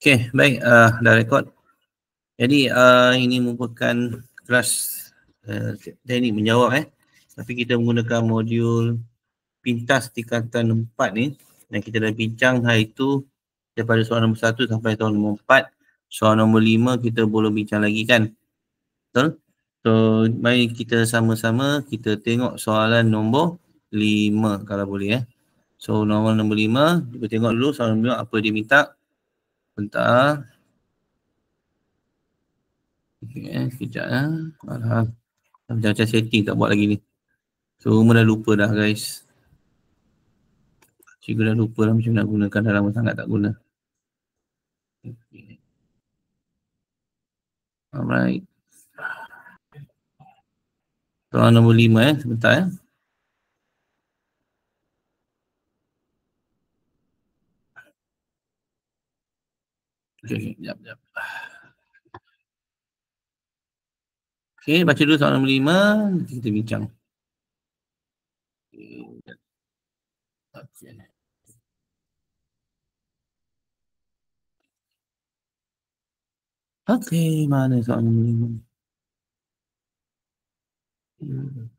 Okey, baik, dah rekod. Jadi ini merupakan kelas teknik menjawab tapi kita menggunakan modul pintas tingkatan 4 ni, dan kita dah bincang hari itu daripada soalan nombor 1 sampai soalan nombor 4. Soalan nombor 5 kita belum bincang lagi kan? Betul? So, mari kita sama-sama kita tengok soalan nombor 5 kalau boleh So, nombor 5, kita tengok dulu soalan nombor 5 apa dia minta. Bentar. Okay, sekejap macam setting tak buat lagi ni. So, semua dah lupa dah guys. Cikgu dah lupa dah macam nak gunakan, dah lama sangat tak guna. Okay. Alright. Soalan nombor 5 sebentar Okay, sekejap. Okay, baca dulu soalan nombor 5, kita bincang. Okay. Okay, mana soalan nombor 5?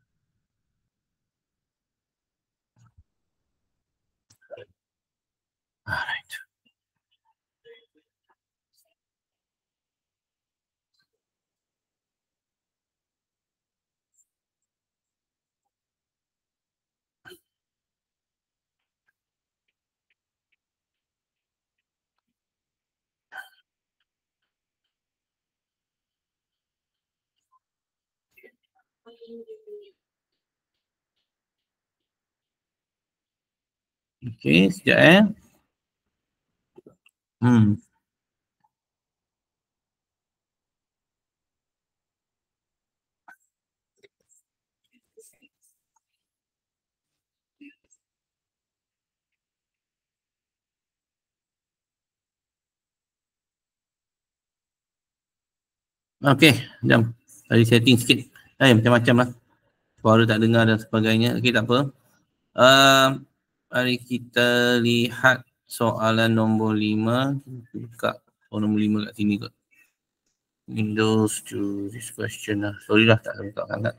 Alright. Okay, sekejap Okay, jom. Tadi setting sikit. Macam-macam lah. Suara tak dengar dan sebagainya. Okay, tak apa. Mari kita lihat soalan nombor 5. Buka soalan nombor 5 kat sini kot. Windows to this question lah. Sorry lah, tak buka sangat.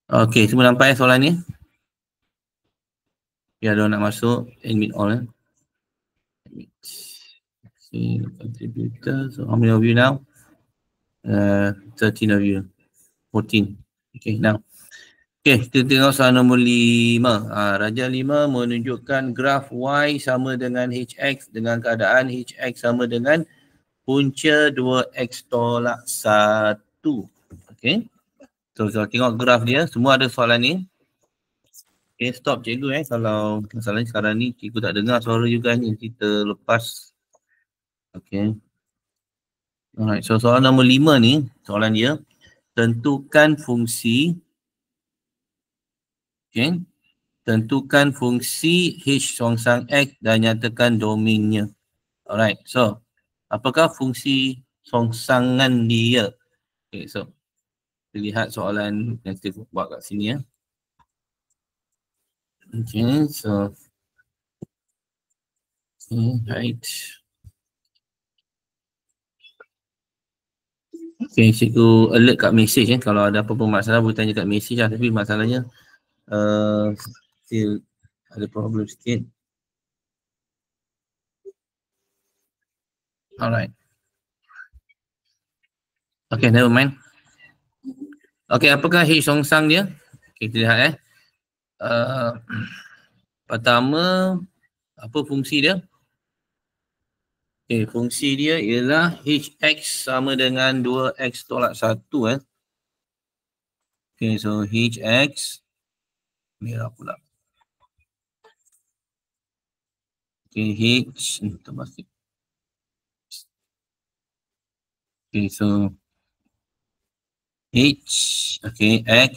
Okay, semua nampak soalan ni? Ya, ada nak masuk. Admit all Admit. See, contributor. So, how many of you now? 13 of you. 14. Okay, now. Okay, kita tengok soalan nombor 5. Raja 5 menunjukkan graf Y sama dengan HX dengan keadaan HX sama dengan punca 2X tolak 1. Okay. So, kalau tengok graf dia, semua ada soalan ni. Okay, stop cikgu kalau masalahnya sekarang ni cikgu tak dengar suara juga ni. Kita lepas. Okay. Alright, so soalan nombor 5 ni, soalan dia, tentukan fungsi. Okay. Tentukan fungsi H songsang X dan nyatakan domainnya. Alright, so apakah fungsi songsangan dia? Okay, so kita lihat soalan yang kita buat kat sini Okay, so right. Okay, cikgu alert kat message kalau ada apa-apa masalah boleh tanya kat message lah, tapi masalahnya still ada problem sikit. Alright. Okay, never mind. Okay, apakah H songsang dia? Okay, kita lihat pertama, apa fungsi dia? Okay, fungsi dia ialah HX sama dengan 2X tolak 1 Okay, so HX merah pula. Okay, H tambah sikit. Okay, so H, okay, X.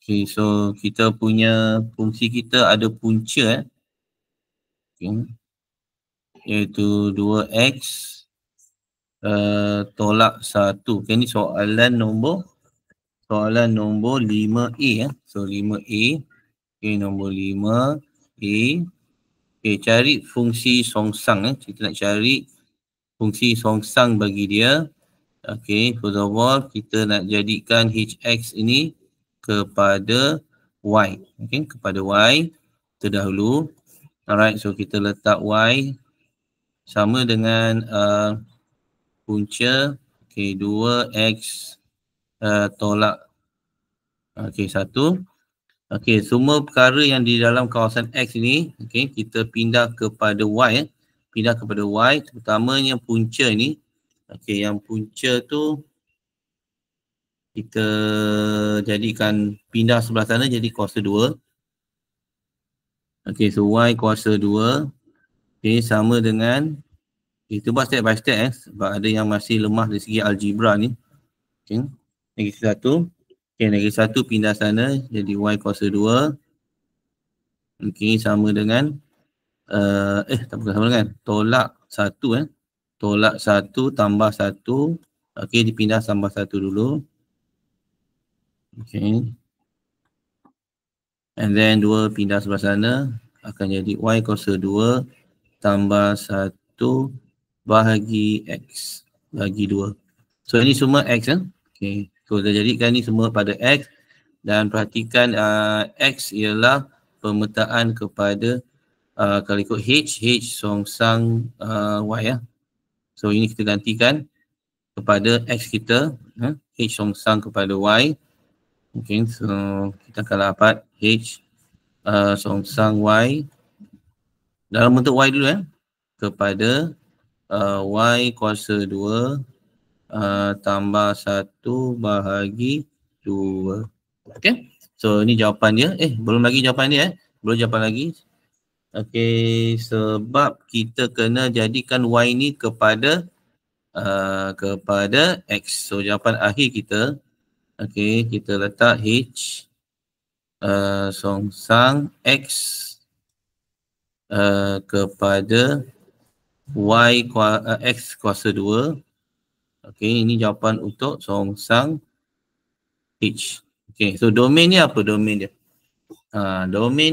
Okay, so kita punya fungsi kita ada punca okay, iaitu 2X tolak 1. Okay, ni soalan nombor soalan nombor 5A. So 5A. Okay, nombor 5A. Okay, cari fungsi songsang. Kita nak cari fungsi songsang bagi dia. Okay, first of all, kita nak jadikan hx ini kepada y. Okay, kepada y terdahulu. Alright, so kita letak y sama dengan punca. Okay, 2x tolak. Okay, 1. Okay, semua perkara yang di dalam kawasan X ni, okay, kita pindah kepada Y. Pindah kepada Y, terutamanya punca ni. Okay, yang punca tu kita jadikan pindah sebelah sana jadi kuasa 2. Okay, so Y kuasa 2. Okay, sama dengan, kita buat step by step sebab ada yang masih lemah dari segi algebra ni. Okay, negeri 1. Okay, negeri 1 pindah sana jadi Y kuasa 2. Okay, sama dengan tak bukan sama dengan tolak 1 tolak 1 tambah 1. Okay, dipindah tambah 1 dulu. Okay, and then 2 pindah sebelah sana akan jadi Y kuasa 2 tambah 1 bahagi X bagi 2. So ini semua X Okay, so dah jadikan ni semua pada X. Dan perhatikan X ialah pemetaan kepada kalau ikut H songsang Y So ini kita gantikan kepada X kita, H songsang kepada Y. Okay, so kita akan dapat H songsang Y dalam bentuk Y dulu kepada Y kuasa 2 tambah 1 bahagi 2. Okay, so ini jawapan dia. Belum lagi jawapan dia belum jawapan lagi. Okay, sebab kita kena jadikan Y ni kepada X. So jawapan akhir kita, okay, kita letak H songsang X kepada Y X kuasa 2. Okay, ini jawapan untuk songsang H. Okay, so domain dia apa? Domain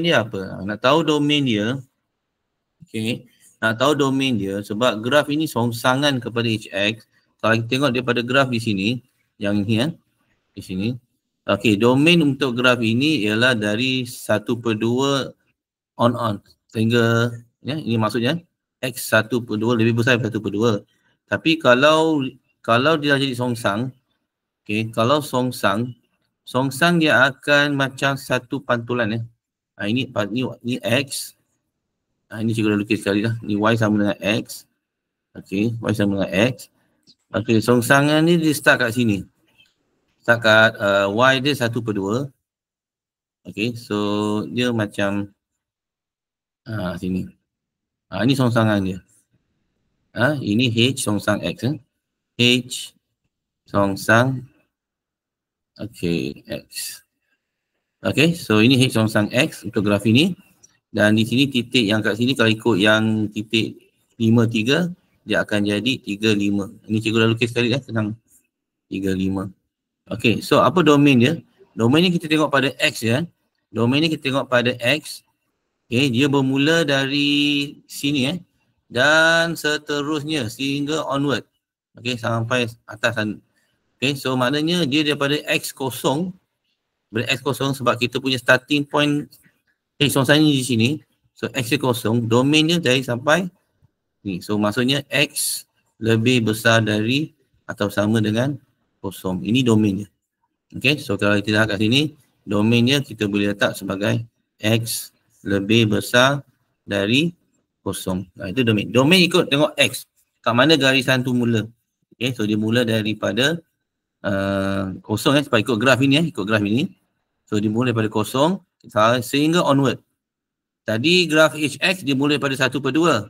dia apa? Nak tahu domain dia, okay, nak tahu domain dia sebab graf ini songsangan kepada HX. Kalau kita tengok daripada graf di sini, yang ini di sini. Okay, domain untuk graf ini ialah dari 1/2 on sehingga ini maksudnya X 1/2 lebih besar daripada 1/2. Tapi kalau dia jadi songsang, okay, kalau songsang dia akan macam satu pantulan ini X. Ini cikgu dah lukis sekali dah. Ni Y sama dengan X. Okay, Y sama dengan X. Okay, songsangan ni dia start kat sini. Start kat Y dia 1/2. Okay, so dia macam sini. Ini songsangan dia. Ini H songsang X. H songsang X. Okay, so ini H songsang X untuk graf ini. Dan di sini titik yang kat sini kalau ikut yang titik 5, 3, dia akan jadi 3, 5. Ini cikgu dah lukis sekali senang. 3, 5. Okay, so apa domain dia? Domain ni kita tengok pada X Domain ni kita tengok pada X. Okay, dia bermula dari sini dan seterusnya sehingga onward. Okay, sampai atas. Okay, so maknanya dia daripada X kosong. Dari X kosong sebab kita punya starting point songsang ni di sini. So X dia kosong, domain dia dari sampai ni. So maksudnya X lebih besar dari atau sama dengan kosong. Ini domain dia. Okay, so kalau kita lihat kat sini, domain dia kita boleh letak sebagai X lebih besar dari kosong. Itu domain. Domain ikut tengok X. Kat mana garisan tu mula. Okay, so dia mula daripada kosong sebab ikut graf ini ikut graf ini. So dia mula daripada kosong sehingga onward. Tadi graf HX dia mula daripada 1/2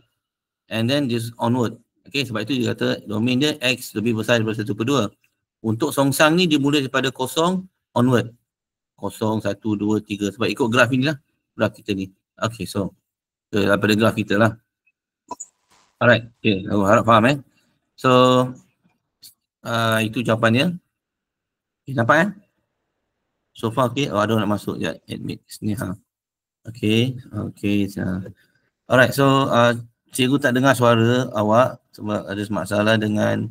and then just onward. Okay, sebab itu dia kata domain dia X lebih besar daripada 1/2. Untuk songsang ni dia mula daripada kosong onward. 0, 1, 2, 3 sebab ikut graf inilah graf kita ni. Okay, so daripada graf kita lah. Alright, okay, harap faham So itu jawapannya. Okay, nampak So far okay? Oh, ada nak masuk je. Admit sini ha. Okay. Okay. Alright, so cikgu tak dengar suara awak sebab ada masalah dengan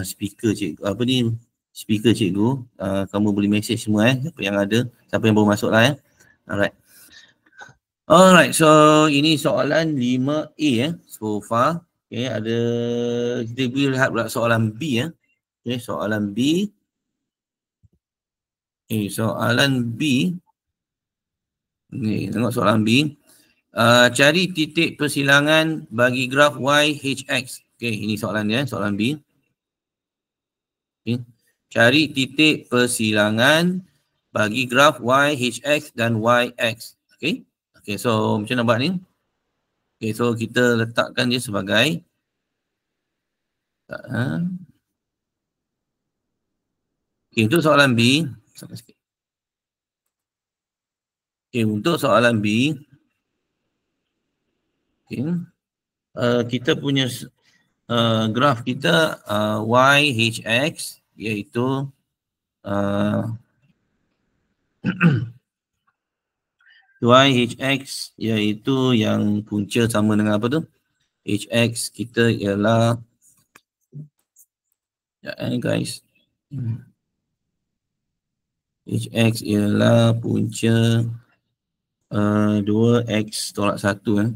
speaker cikgu. Apa ni? Speaker cikgu. Kamu boleh message semua siapa yang ada. Siapa yang baru masuk lah Alright. Alright, so ini soalan 5A so far. Okay, ada kita boleh lihat pula soalan B Okay, soalan B. Okay, soalan B. Ni, tengok soalan B. Cari titik persilangan bagi graf Y, HX. Okay, ini soalan dia, soalan B. Okay. Cari titik persilangan bagi graf Y, HX dan YX. Okay. Okay, so macam mana buat ni? Okay, so kita letakkan dia sebagai okay, untuk soalan B. Okay, untuk soalan B. Okay. Kita punya graf kita Y, HX iaitu YHX iaitu yang punca sama dengan apa tu? HX kita ialah guys. HX ialah punca 2x tolak 1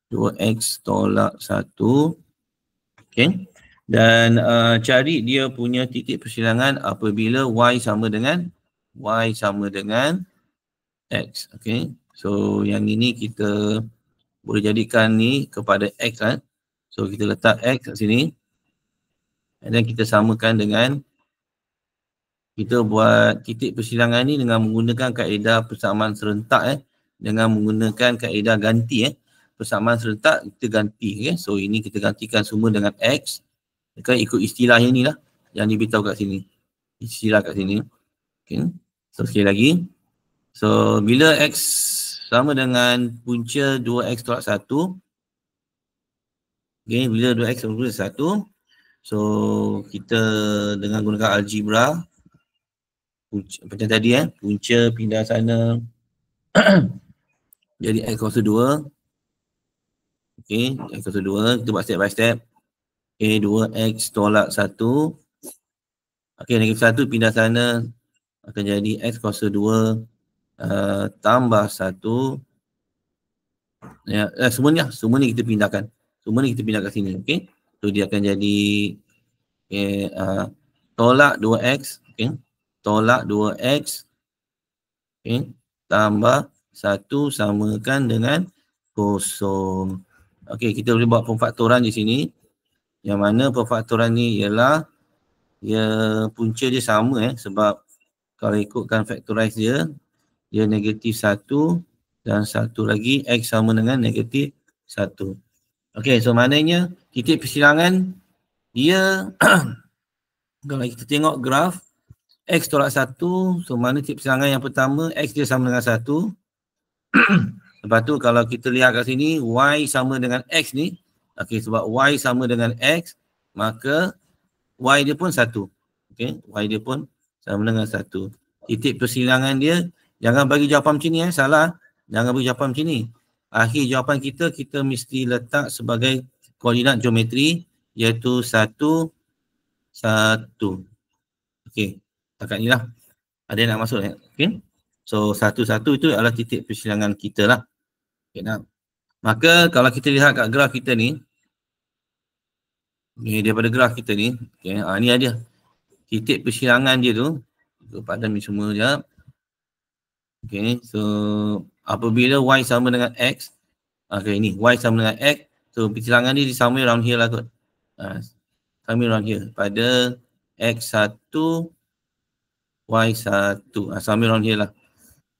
2x tolak 1. Okay. Dan cari dia punya titik persilangan apabila Y sama dengan X. Okay. So yang ini kita boleh jadikan ni kepada X So kita letak X kat sini. Dan kita samakan dengan kita buat titik persilangan ni dengan menggunakan kaedah persamaan serentak dengan menggunakan kaedah ganti persamaan serentak kita ganti So ini kita gantikan semua dengan X. Kan ikut istilah yang ni lah yang diberitahu kat sini. Istilah kat sini. Okay. So sekali lagi. So bila X sama dengan punca 2X tolak 1. Okay, bila 2X sama dengan 1. So kita dengan gunakan algebra. Macam tadi punca pindah sana. Jadi X kuasa 2. Okay, X kuasa 2. Kita buat step by step. Okay, 2X tolak 1. Okay, negatif 1 pindah sana. Akan jadi X kuasa 2. Tambah 1. Semua ni kita pindahkan. Semua ni kita pindah kat sini. Okay. So dia akan jadi tolak 2x. Okay. Tolak 2x. Okay. Tambah 1 samakan dengan 0. Okay. Kita boleh buat pemfaktoran di sini. Yang mana pemfaktoran ni ialah punca dia sama sebab kalau ikutkan factorize dia negatif 1 dan satu lagi X sama dengan negatif 1. Okay, so maknanya titik persilangan dia kalau kita tengok graf X tolak 1, so mana titik persilangan yang pertama X dia sama dengan 1. Lepas tu kalau kita lihat kat sini Y sama dengan X ni, okay, sebab Y sama dengan X, maka Y dia pun 1. Okay, Y dia pun sama dengan 1. Titik persilangan dia, jangan bagi jawapan macam ni salah. Jangan bagi jawapan macam ni. Akhir jawapan kita mesti letak sebagai koordinat geometri iaitu 1, 1. Okey, takat ni lah. Ada yang nak masuk okey. So 1, 1 itu adalah titik persilangan kita lah. Okay, nah. Maka kalau kita lihat kat graf kita ni, daripada graf kita ni, okay, ni ada titik persilangan dia tu. Padam ni semua sekejap. Okay, so apabila Y sama dengan X, okay, ni Y sama dengan X, so persilangan ni somewhere around here lah kot. Somewhere around here. Pada X1, Y1. Somewhere around here lah.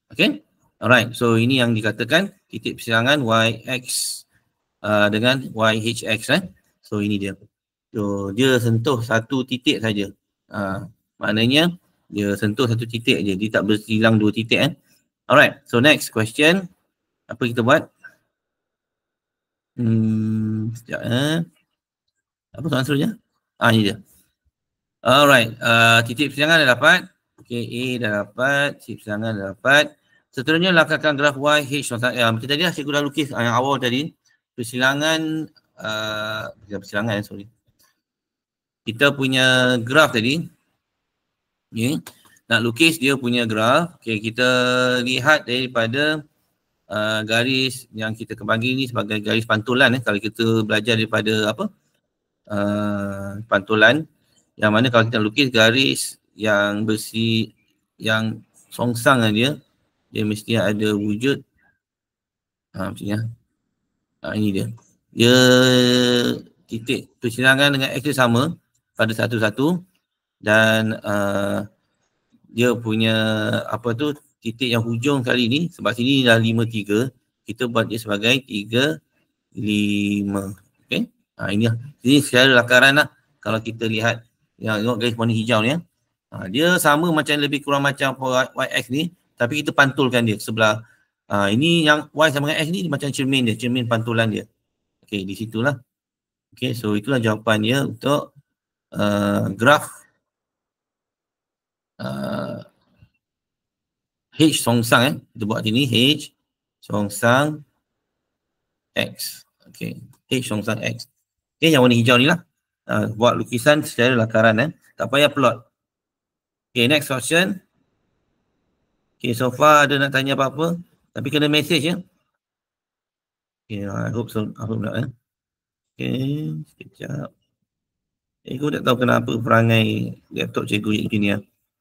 Okay, alright. So ini yang dikatakan titik persilangan YX dengan YHX. So ini dia. So dia sentuh satu titik saja. Maknanya dia sentuh satu titik je. Dia tak bersilang dua titik. Alright, so next question. Apa kita buat? Sekejap Apa soalan seterusnya? Ini dia. Alright, titik persilangan dah dapat. Okay, A dah dapat, C persilangan dah dapat. Seterusnya lakarkan graf Y, H, macam tadi lah cikgu dah lukis yang awal tadi. Persilangan, persilangan sorry. Kita punya graf tadi. Okay. Nak lukis dia punya graf. Okay, kita lihat daripada garis yang kita bagi ni sebagai garis pantulan. Kalau kita belajar daripada apa? Pantulan. Yang mana kalau kita lukis garis yang bersih, yang songsang dia mesti ada wujud. Maksudnya. Ini dia. Dia titik persilangan dengan X dia sama pada satu-satu dan dia punya apa tu titik yang hujung kali ni sebab sini dah 5-3, kita buat dia sebagai 3-5. Okey. Ini lah. Ini secara lakaran lah kalau kita lihat yang tengok garis warna hijau ni ya. Dia sama macam lebih kurang macam YX ni tapi kita pantulkan dia sebelah. Ini yang Y sama dengan X ni macam cermin dia, cermin pantulan dia. Okey, di situlah. Okey, so itulah jawapan dia untuk graf H songsang kita buat sini H songsang X. Okey, H songsang X. Okey, yang warna hijau ni lah. Buat lukisan secara lakaran tak payah plot. Okey, next question. Okey, so far ada nak tanya apa-apa? Tapi kena message ya. Okey, I hope so. I hope not Okey, sekejap. Cikgu tak tahu kenapa perangai laptop cikgu macam ni.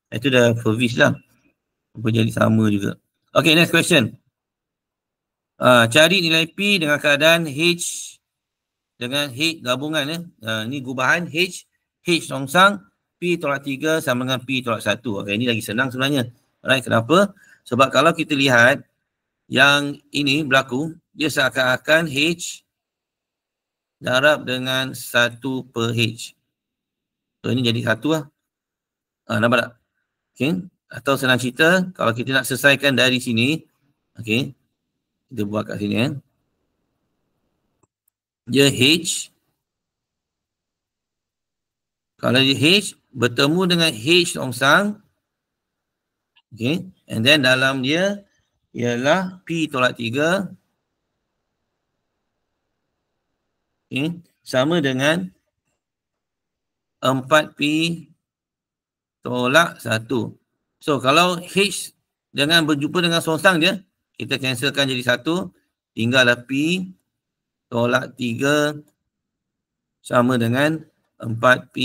Itu dah service lah. Apa jadi sama juga. Okay, next question. Cari nilai P dengan keadaan H dengan H gabungan. Ini gubahan H songsang, P tolak 3 sama dengan P tolak 1. Okay, ini lagi senang sebenarnya. Alright, kenapa? Sebab kalau kita lihat yang ini berlaku, dia seakan-akan H darab dengan 1 per H. So, ini jadi 1 lah. Nampak tak? Okay. Atau senang cerita, kalau kita nak selesaikan dari sini, okay, kita buat kat sini dia H. Kalau dia H bertemu dengan H songsang, okay, and then dalam dia ialah P tolak 3, okay, sama dengan 4P tolak 1. So, kalau H dengan berjumpa dengan songsang dia, kita cancelkan jadi 1. Tinggallah P tolak 3 sama dengan 4P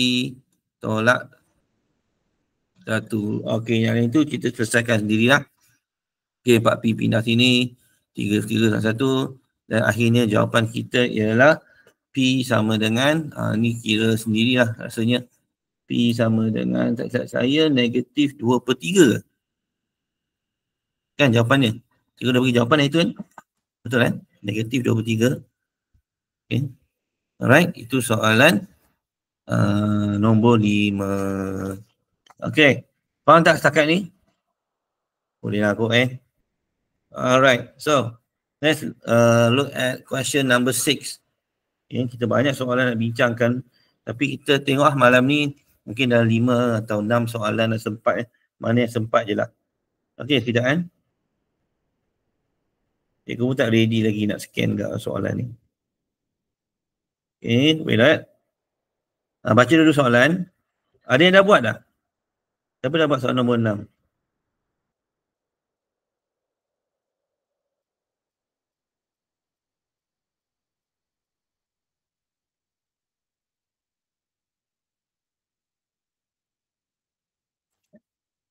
tolak 1. Okey, yang itu kita selesaikan sendirilah. Okey, 4P pindah sini. 3 sama 1. Dan akhirnya jawapan kita ialah P sama dengan, ni kira sendirilah rasanya. P sama dengan, tak silap saya, negatif 2/3. Kan jawapannya? Cikgu dah bagi jawapan itu kan? Betul kan? Negatif 2/3. Okay. Alright, itu soalan nombor 5. Okay, faham tak setakat ni? Boleh lah aku Alright, so let's look at question number 6. Okay, kita banyak soalan nak bincangkan. Tapi kita tengok malam ni mungkin dah 5 atau 6 soalan yang sempat. Mana yang sempat je lah. Okay, tidak kan? Cikgu pun tak ready lagi nak scan ke soalan ni. Okay, wait that. Baca dulu soalan. Ada yang dah buat dah? Siapa dah buat soalan nombor 6?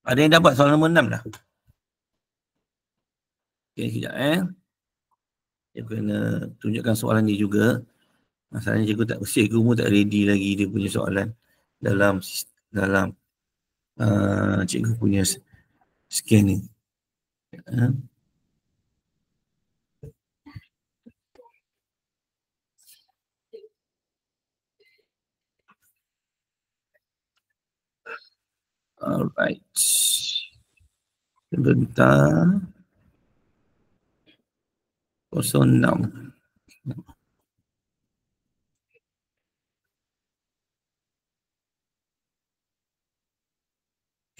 Ada yang dah buat soalan nombor 6 dah? Okay, sekejap Dia kena tunjukkan soalan dia juga. Masalahnya cikgu pun tak ready lagi dia punya soalan dalam cikgu punya scan ni. Alright. Sebentar. 06.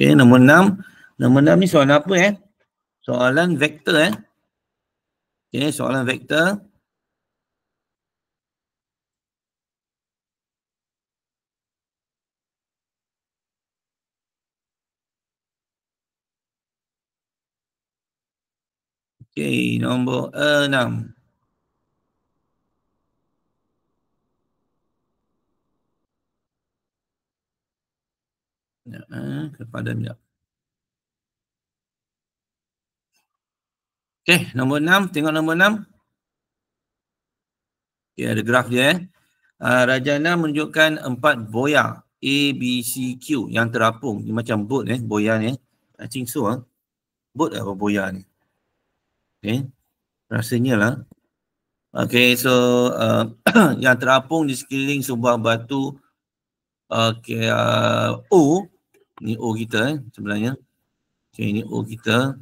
Okey, nombor 6. Nombor 6 ni soalan apa Soalan vektor Okey, soalan vektor. Okey, nombor 6. Kepada sekejap. Okey, nombor 6. Tengok nombor 6. Okey, ada graf dia Rajana menunjukkan 4 boya A, B, C, Q yang terapung. Ni macam boat boya ni. I think so boat apa boya ni. Okey, rasanya lah. Okey, so yang terapung di sekeliling sebuah batu. Okey, O. Ni O kita sebenarnya. Okey, ini O kita.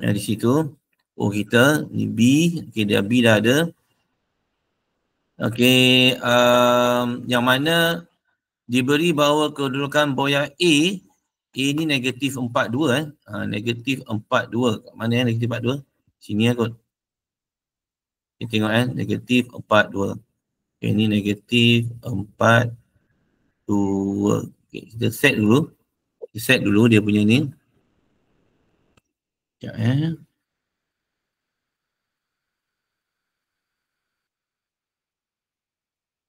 Di situ. O kita. Ni B. Okey, dia B dah ada. Okey, yang mana diberi bahawa kedudukan boya A ni negatif 42 negatif 42. Kat mana negatif 42? Sini kot. Kita tengok negatif 42. Okay, ni negatif 42. Okay, kita set dulu. Kita set dulu dia punya ni. Sekejap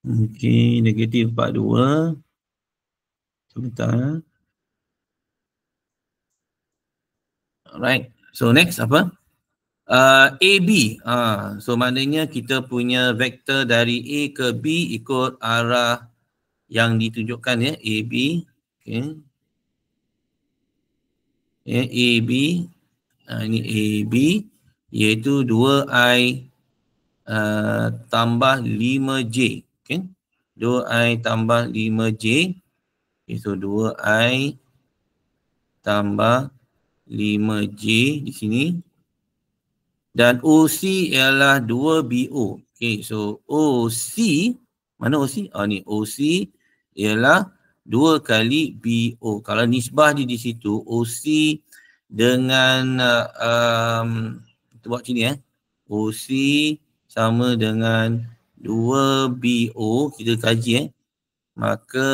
Okay, negatif 42. Sebentar. Alright. So next apa? AB. So maknanya kita punya vektor dari A ke B ikut arah yang ditunjukkan AB. Okay. AB. Ini AB iaitu 2I tambah 5J. Okay. 2I tambah 5J. Okay, so 2I tambah 5J di sini. Dan OC ialah 2BO. Okay, so OC, mana OC? Ni OC ialah 2 kali BO. Kalau nisbah di situ, OC dengan, kita buat sini OC sama dengan 2BO, kita kaji maka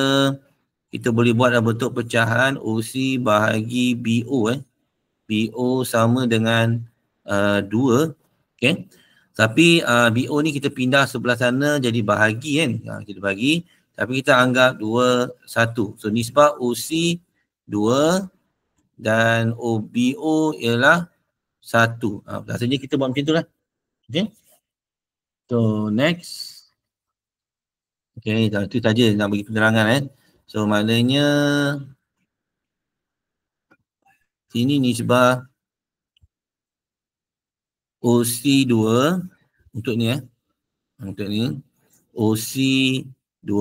kita boleh buat dalam bentuk pecahan OC bahagi BO BO sama dengan 2. Okay. Tapi BO ni kita pindah sebelah sana jadi bahagi kita bagi. Tapi kita anggap 2, 1. So nisbah OC 2 dan OBO ialah 1. Rasanya kita buat macam tu lah. Okay. So next. Okay, itu saja nak bagi penerangan So maknanya sini nisbah OC2 untuk ni untuk ni OC2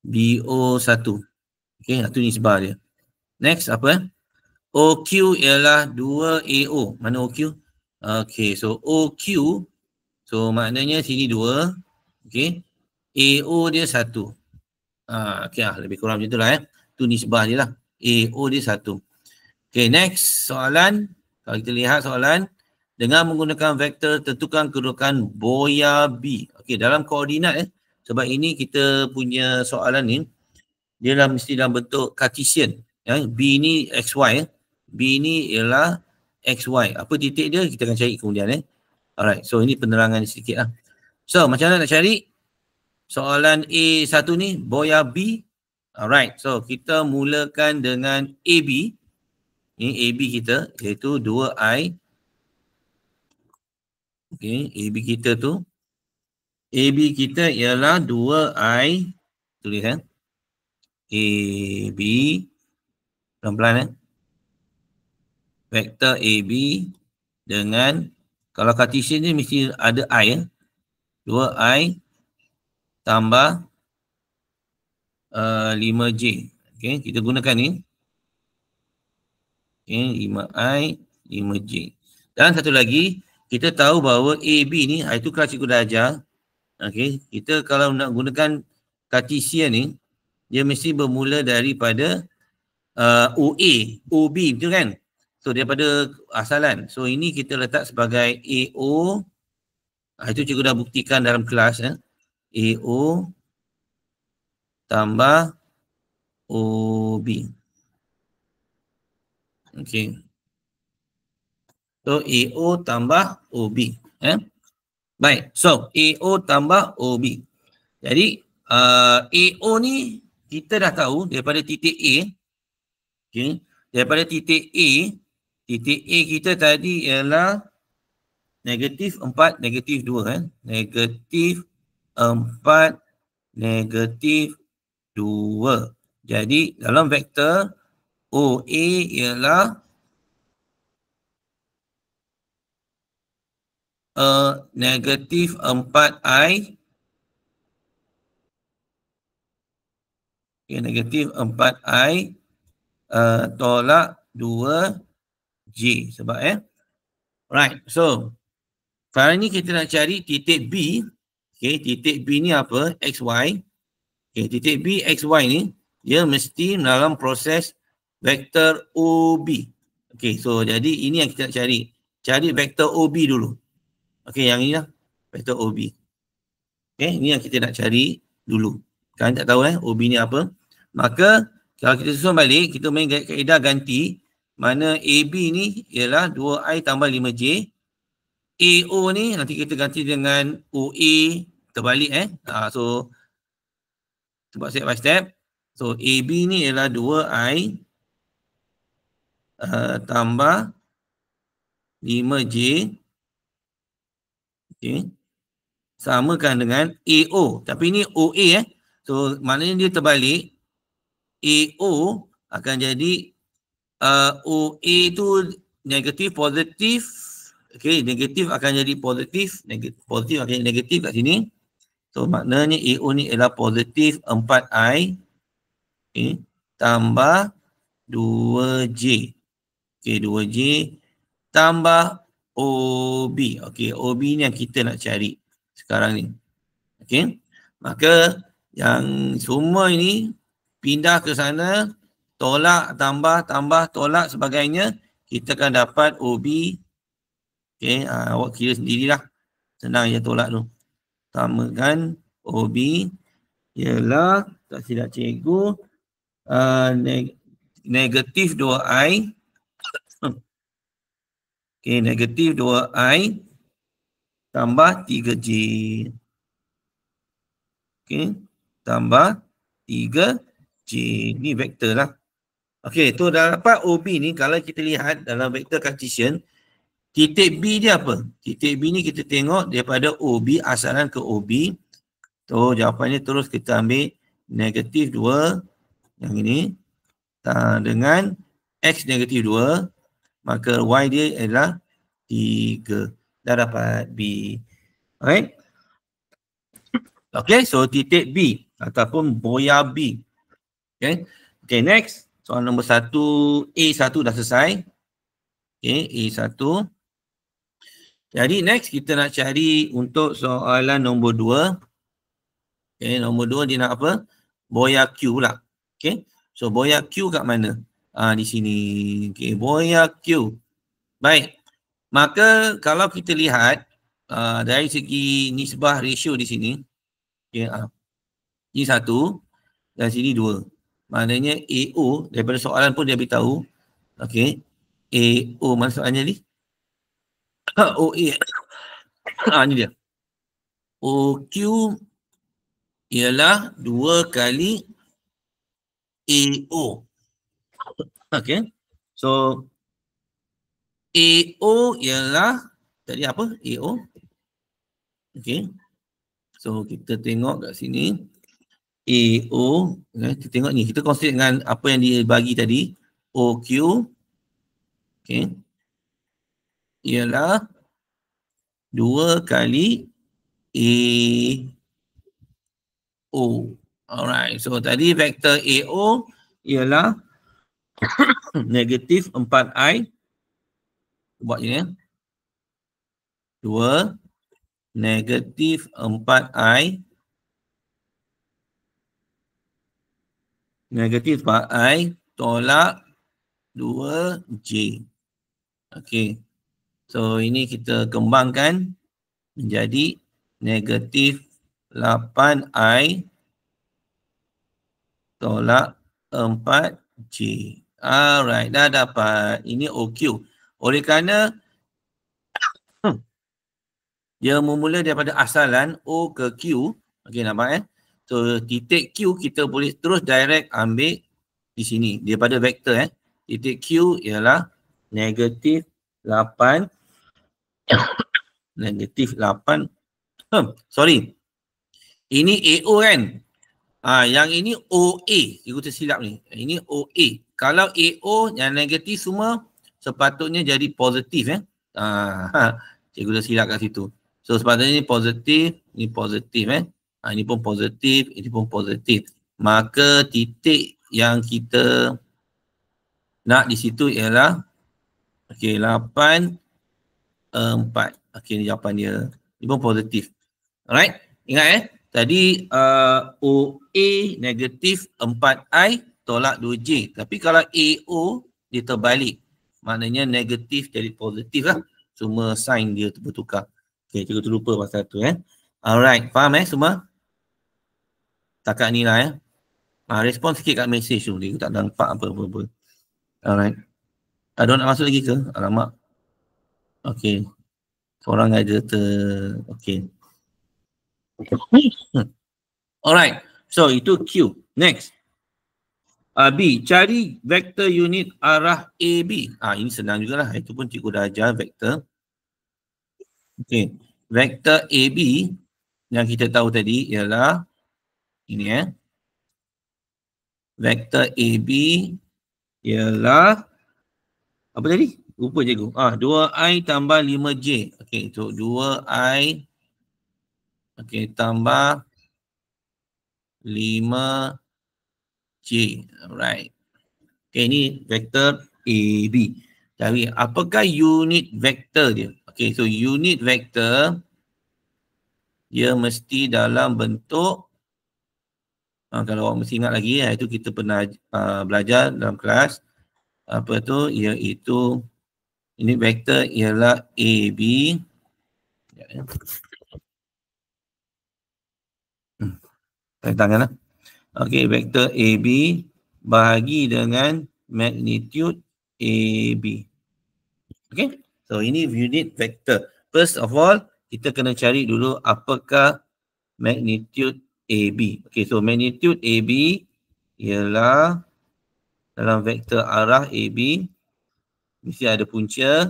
BO1. Okey, itu nisbah dia. Next apa? OQ ialah 2AO. Mana OQ? Okey, so OQ, so maknanya sini 2. Okey. AO dia 1. Okey lebih kurang macam itulah Itu nisbah dia lah. AO dia 1. Okey, next soalan. Kalau kita lihat soalan, dengan menggunakan vektor tentukan kedudukan boya B. Okey, dalam koordinat sebab ini kita punya soalan ni dia dah mesti dalam bentuk Cartesian. B ni XY B ni ialah XY. Apa titik dia kita akan cari kemudian Alright, so ini penerangan sedikit lah. So macam mana nak cari soalan A1 ni boya B? Alright, so kita mulakan dengan AB. Ini AB kita iaitu 2I. Okey, AB kita tu. AB kita ialah 2I. Tulis AB. Pelan-pelan Vektor AB dengan, kalau Cartesian ni mesti ada I 2I tambah 5J. Okey, kita gunakan ni. Okey, 5I, 5J. Dan satu lagi, kita tahu bahawa AB ni, itu kelas cikgu dah ajar. Okey, kita kalau nak gunakan Cartesian ni, dia mesti bermula daripada OA, OB, betul kan? So daripada asalan. So ini kita letak sebagai AO. Itu cikgu dah buktikan dalam kelas. AO tambah OB. Okay. So AO tambah OB. Baik. So AO tambah OB. Jadi AO ni kita dah tahu daripada titik A. Okay. Daripada titik A kita tadi ialah negatif 4, negatif 2. Negatif 4, negatif 2. Jadi dalam vektor OA ialah negatif 4I. Okay, negatif 4I tolak 2J. Sebab right. So sekarang ni kita nak cari titik B. Okay, titik B ni apa? XY. Okay, titik B, XY ni dia mesti dalam proses vektor OB. Okay, so jadi ini yang kita nak cari. Cari vektor OB dulu. Okay, yang ini lah. Vektor OB. Okay, ini yang kita nak cari dulu. Kalian tak tahu OB ni apa. Maka kalau kita susun balik, kita main kaedah ganti. Mana AB ni ialah 2I tambah 5J. AO ni nanti kita ganti dengan OA terbalik so sebab step by step. So AB ni ialah 2I tambah 5J. Okay. Samakan dengan AO. Tapi ni OA So maknanya dia terbalik. AO akan jadi OA tu negatif, positif. Okay, negatif akan jadi positif. Positif akan jadi negatif kat sini. So maknanya AO ni ialah positif 4I. Okay, tambah 2J. Okay, 2J tambah OB. Okay, OB ni yang kita nak cari sekarang ni. Okay, maka yang semua ini pindah ke sana, tolak, tambah, tolak sebagainya, kita akan dapat OB. Okay, awak kira sendirilah. Senang je tolak tu. Samakan OB ialah, tak silap cikgu, negatif 2I. Okay, negatif 2I tambah 3J. Okay, tambah 3J. Ni vektor lah. Okay, tu dah dapat OB ni. Kalau kita lihat dalam vektor Cartesian, titik B dia apa? Titik B ni kita tengok daripada OB, asalan ke OB. So, jawapannya terus kita ambil negatif 2 yang ini dengan X negatif 2. Maka Y dia adalah 3. Dah dapat B. Alright. Okay, so titik B ataupun boya B. Okay, okay, next. Soalan nombor 1, A1 dah selesai. Okay, A1. Jadi next kita nak cari untuk soalan nombor 2. Okay, nombor 2 dia nak apa? Boya Q pula. Okay, so boya Q kat mana? Di sini. Okay, boya Q. Baik. Maka kalau kita lihat dari segi nisbah ratio di sini. Okay, ini 1 dan sini 2. Maknanya AO daripada soalan pun dia beritahu. Okay. AO mana soalannya ni? OA. Ni dia. OQ ialah 2 kali AO. Okay. So AO ialah tadi apa? AO. Okay. So kita tengok kat sini. AO. Kita tengok ni. Kita consider dengan apa yang dia bagi tadi. OQ. Okay. Ialah 2 kali AO. Alright. So tadi vektor AO ialah negatif 4I. Buat je 2 negatif 4I Negatif 4i tolak 2j. Okey. So ini kita kembangkan menjadi negatif 8i tolak 4j. Alright, dah dapat. Ini OQ. Oleh kerana dia memula daripada asalan O ke Q. Okey, nampak So titik Q kita boleh terus direct ambil di sini daripada vektor Titik Q ialah negatif 8 negatif 8 sorry. Ini AO kan? Yang ini OA. Cikgu tersilap ni. Ini OA. Kalau AO yang negatif semua sepatutnya jadi positif Cikgu tersilap kat situ. So sepatutnya ni positif, ni positif ini pun positif, ini pun positif. Maka titik yang kita nak di situ ialah 8 4. Okey, ni jawapan dia. Ini pun positif. Alright? Ingat tadi OA negatif 4I tolak 2J. Tapi kalau AO dia terbalik. Maknanya negatif jadi positif lah. Semua sign dia bertukar. Okey, cikgu terlupa pasal tu Alright, faham semua? Takat ni lah respon sikit kat mesej tu. Dia tak nampak apa-apa. Alright. Ada nak masuk lagi ke? Alamak. Okey. Seorang ada okey. Alright. So itu Q. Next. B. Cari vektor unit arah AB. Ini senang jugalah. Itu pun cikgu dah ajar vektor. Okey. Vektor AB yang kita tahu tadi ialah ini Vektor AB ialah apa tadi? Lupa cikgu. 2i tambah 5j. Okey, so 2i tambah 5j. Alright. Okey, ini vektor AB. Cari apakah unit vektor dia? Okey, so unit vektor dia mesti dalam bentuk kalau awak mesti ingat lagi itu kita pernah belajar dalam kelas apa tu, iaitu unit vektor ialah AB. Tanganlah. Okey, vektor AB bahagi dengan magnitude AB. Okey, so ini unit vektor. First of all, kita kena cari dulu apakah magnitude AB. Okey, so magnitude AB ialah dalam vektor arah AB mesti ada punca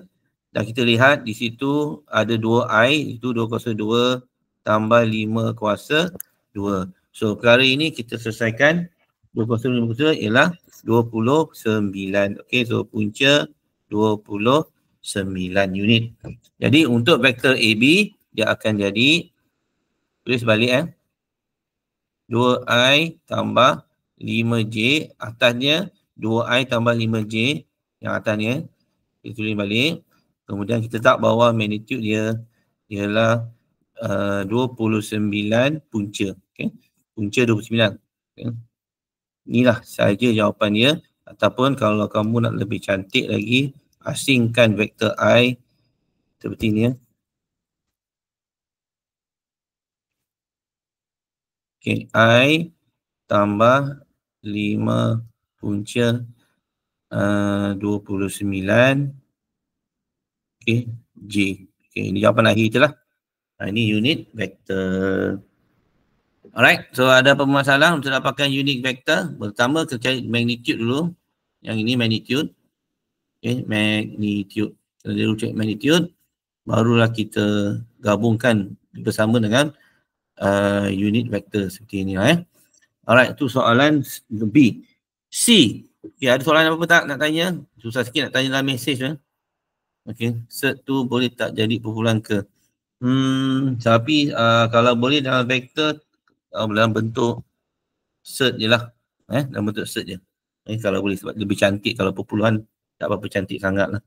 dan kita lihat di situ ada 2i, itu 2 kuasa 2 tambah 5 kuasa 2. So perkara ini kita selesaikan 2 kuasa 5 kuasa ialah 29. Okey, so punca 29 unit. Jadi untuk vektor AB dia akan jadi tulis balik 2i tambah 5j, atasnya 2i tambah 5j yang atasnya kita tulis balik. Kemudian kita tak bawah magnitude dia ialah 29 punca. Okay. Punca 29. Okay. Inilah sahaja jawapan dia. Ataupun kalau kamu nak lebih cantik lagi, asingkan vektor I seperti ini Okay, I tambah 5 punca 29. Okay, J. Okay, ini jawapan akhir itulah. Ini unit vektor. Alright, so ada apa masalah untuk dapatkan unit vektor? Pertama kita cari magnitude dulu. Yang ini magnitude. Okay, magnitude. Kita dulu cek magnitude. Barulah kita gabungkan bersama dengan unit vektor seperti ini Alright, itu soalan B. C. Okay, ada soalan apa-apa tak nak tanya? Susah sikit nak tanya dalam mesej Okay, cert tu boleh tak jadi perpuluhan ke? Tapi kalau boleh dalam vektor dalam bentuk cert je lah. Dalam bentuk cert je. Kalau boleh sebab lebih cantik, kalau perpuluhan tak apa-apa cantik sangat lah.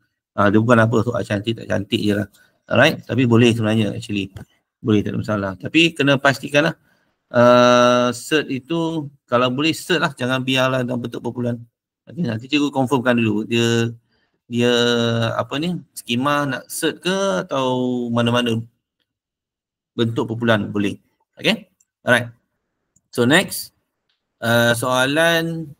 Dia bukan apa soal cantik tak cantik je lah. Alright, tapi boleh sebenarnya actually. Boleh, tak ada masalah. Tapi kena pastikan lah Cert itu kalau boleh cert lah, jangan biarlah dalam bentuk perpuluhan. Okay, nanti cikgu confirmkan dulu dia apa ni, skema nak cert ke atau mana-mana bentuk perpuluhan boleh. Okay, alright. So next, soalan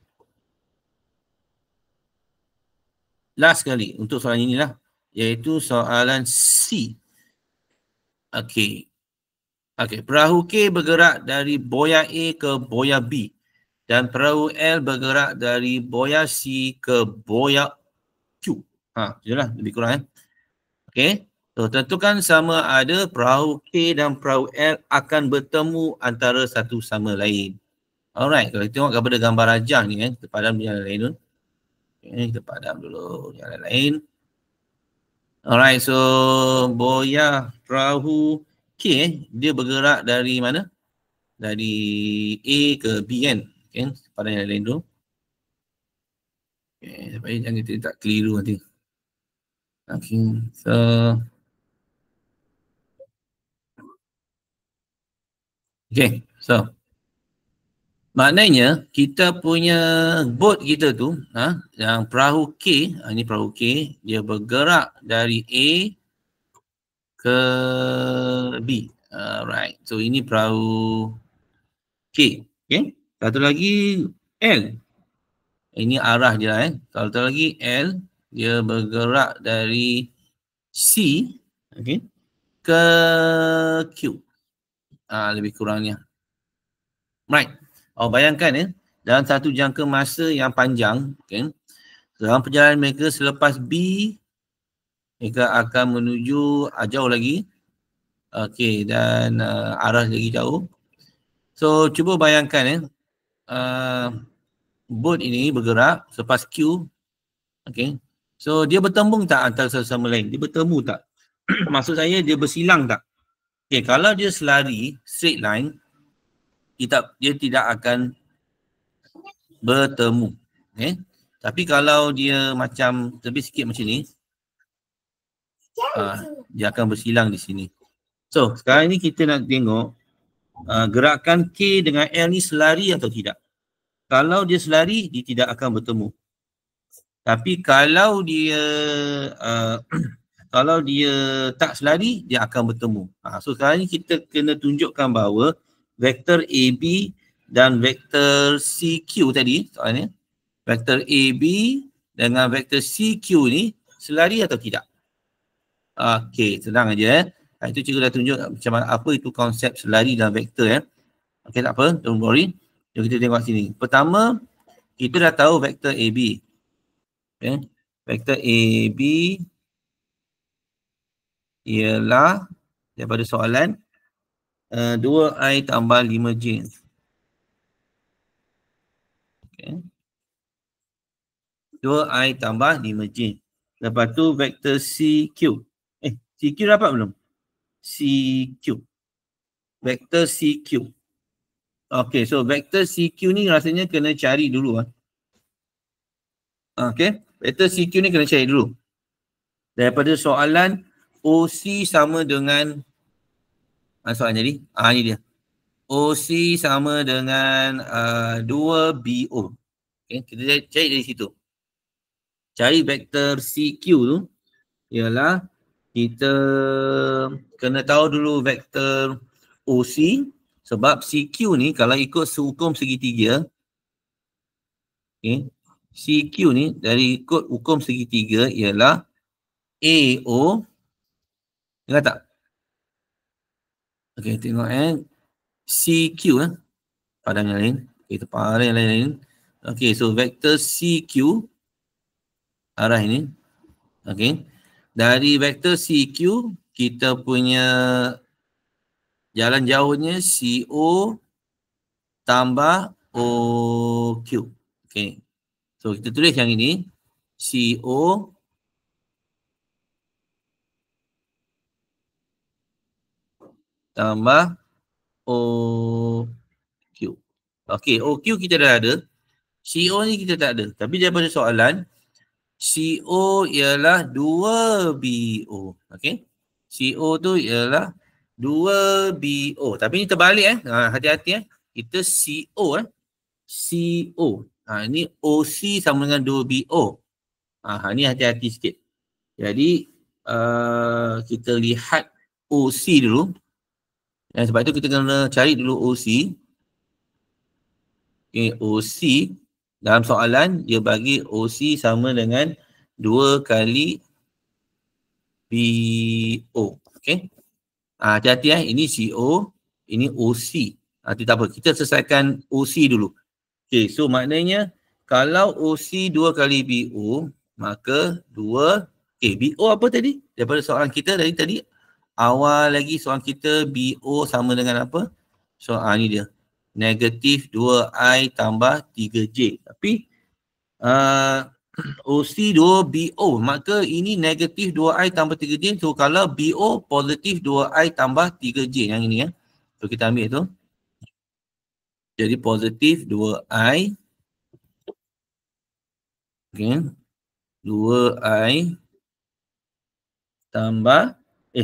last sekali untuk soalan inilah, iaitu soalan C. Okay. Okay, perahu K bergerak dari boya A ke boya B dan perahu L bergerak dari boya C ke boya Q. Itulah lebih kurang. Okay, so tentukan sama ada perahu K dan perahu L akan bertemu antara satu sama lain. Alright, kalau kita tengok kepada gambar rajah ni kita padam yang lain dulu. Okay, kita padam dulu yang lain. Alright, so boya perahu K dia bergerak dari mana? Dari A ke B kan? Okay, pada yang lain dulu. Okay, supaya jangan kita tak keliru nanti. Okay, so okay, so maknanya kita punya boat kita tu, yang perahu K, ini perahu K, dia bergerak dari A ke B. Alright, so ini perahu K. Okay, satu lagi L. Ini arah dia Kalau satu lagi L, dia bergerak dari C, okay, ke Q. Lebih kurangnya. Right. Bayangkan dalam satu jangka masa yang panjang, okay, dalam perjalanan mereka selepas B, mereka akan menuju jauh lagi. Okay, dan arah lagi jauh. So, cuba bayangkan boat ini bergerak selepas Q. Okay. So, dia bertembung tak antara satu sama lain? Dia bertemu tak? Maksud saya, dia bersilang tak? Okay, kalau dia selari straight line, dia tidak akan bertemu. Okay. Tapi kalau dia macam lebih sikit macam ni, dia akan bersilang di sini. So, sekarang ni kita nak tengok gerakan K dengan L ni selari atau tidak. Kalau dia selari, dia tidak akan bertemu. Tapi kalau dia kalau dia tak selari, dia akan bertemu. So sekarang ni kita kena tunjukkan bahawa vektor AB dan vektor CQ tadi, soalnya vektor AB dengan vektor CQ ni selari atau tidak. Okey, senang aja Itu cikgu dah tunjuk macam mana, apa itu konsep selari dalam vektor Okey, tak apa, don't worry. Jom kita tengok sini. Pertama, kita dah tahu vektor AB. Okay. Vektor AB ialah daripada soalan 2I tambah 5J. Okay. 2I tambah 5J. Lepas tu vektor CQ. CQ dapat belum? CQ. Vektor CQ. Okay, so vektor CQ ni rasanya kena cari dulu. Okay, vektor CQ ni kena cari dulu. Daripada soalan OC sama dengan soalan jadi, ni dia. OC sama dengan 2BO. Okay, kita cari dari situ. Cari vektor CQ tu ialah kita kena tahu dulu vektor OC, sebab CQ ni kalau ikut hukum segitiga, okay, CQ ni dari ikut hukum segitiga ialah AO. Dengar tak? Okay, tengok CQ padang yang lain. Kita parah yang lain. Okay, so vektor CQ arah ini. Okay, dari vektor CQ kita punya jalan jauhnya CO tambah OQ. Okay, so kita tulis yang ini CO tambah OQ. Okay, OQ kita dah ada. CO ni kita tak ada. Tapi daripada soalan, CO ialah 2BO. Okay. CO tu ialah 2BO. Tapi ni terbalik hati-hati Kita CO CO. Ini OC sama dengan 2BO. Ni hati-hati sikit. Jadi kita lihat OC dulu. Dan sebab itu kita kena cari dulu OC. Okay, OC dalam soalan dia bagi OC sama dengan 2 kali BO. Okay. Hati-hati ini CO, ini OC. Tak apa, kita selesaikan OC dulu. Okay, so maknanya kalau OC 2 kali BO, maka 2, BO apa tadi? Daripada soalan kita tadi awal lagi soalan kita BO sama dengan apa? So ni dia. Negatif 2I tambah 3J. Tapi OC 2BO, maka ini negatif 2I tambah 3J. So kalau BO positif 2I tambah 3J yang ini So kita ambil tu. Jadi positif 2I 2I tambah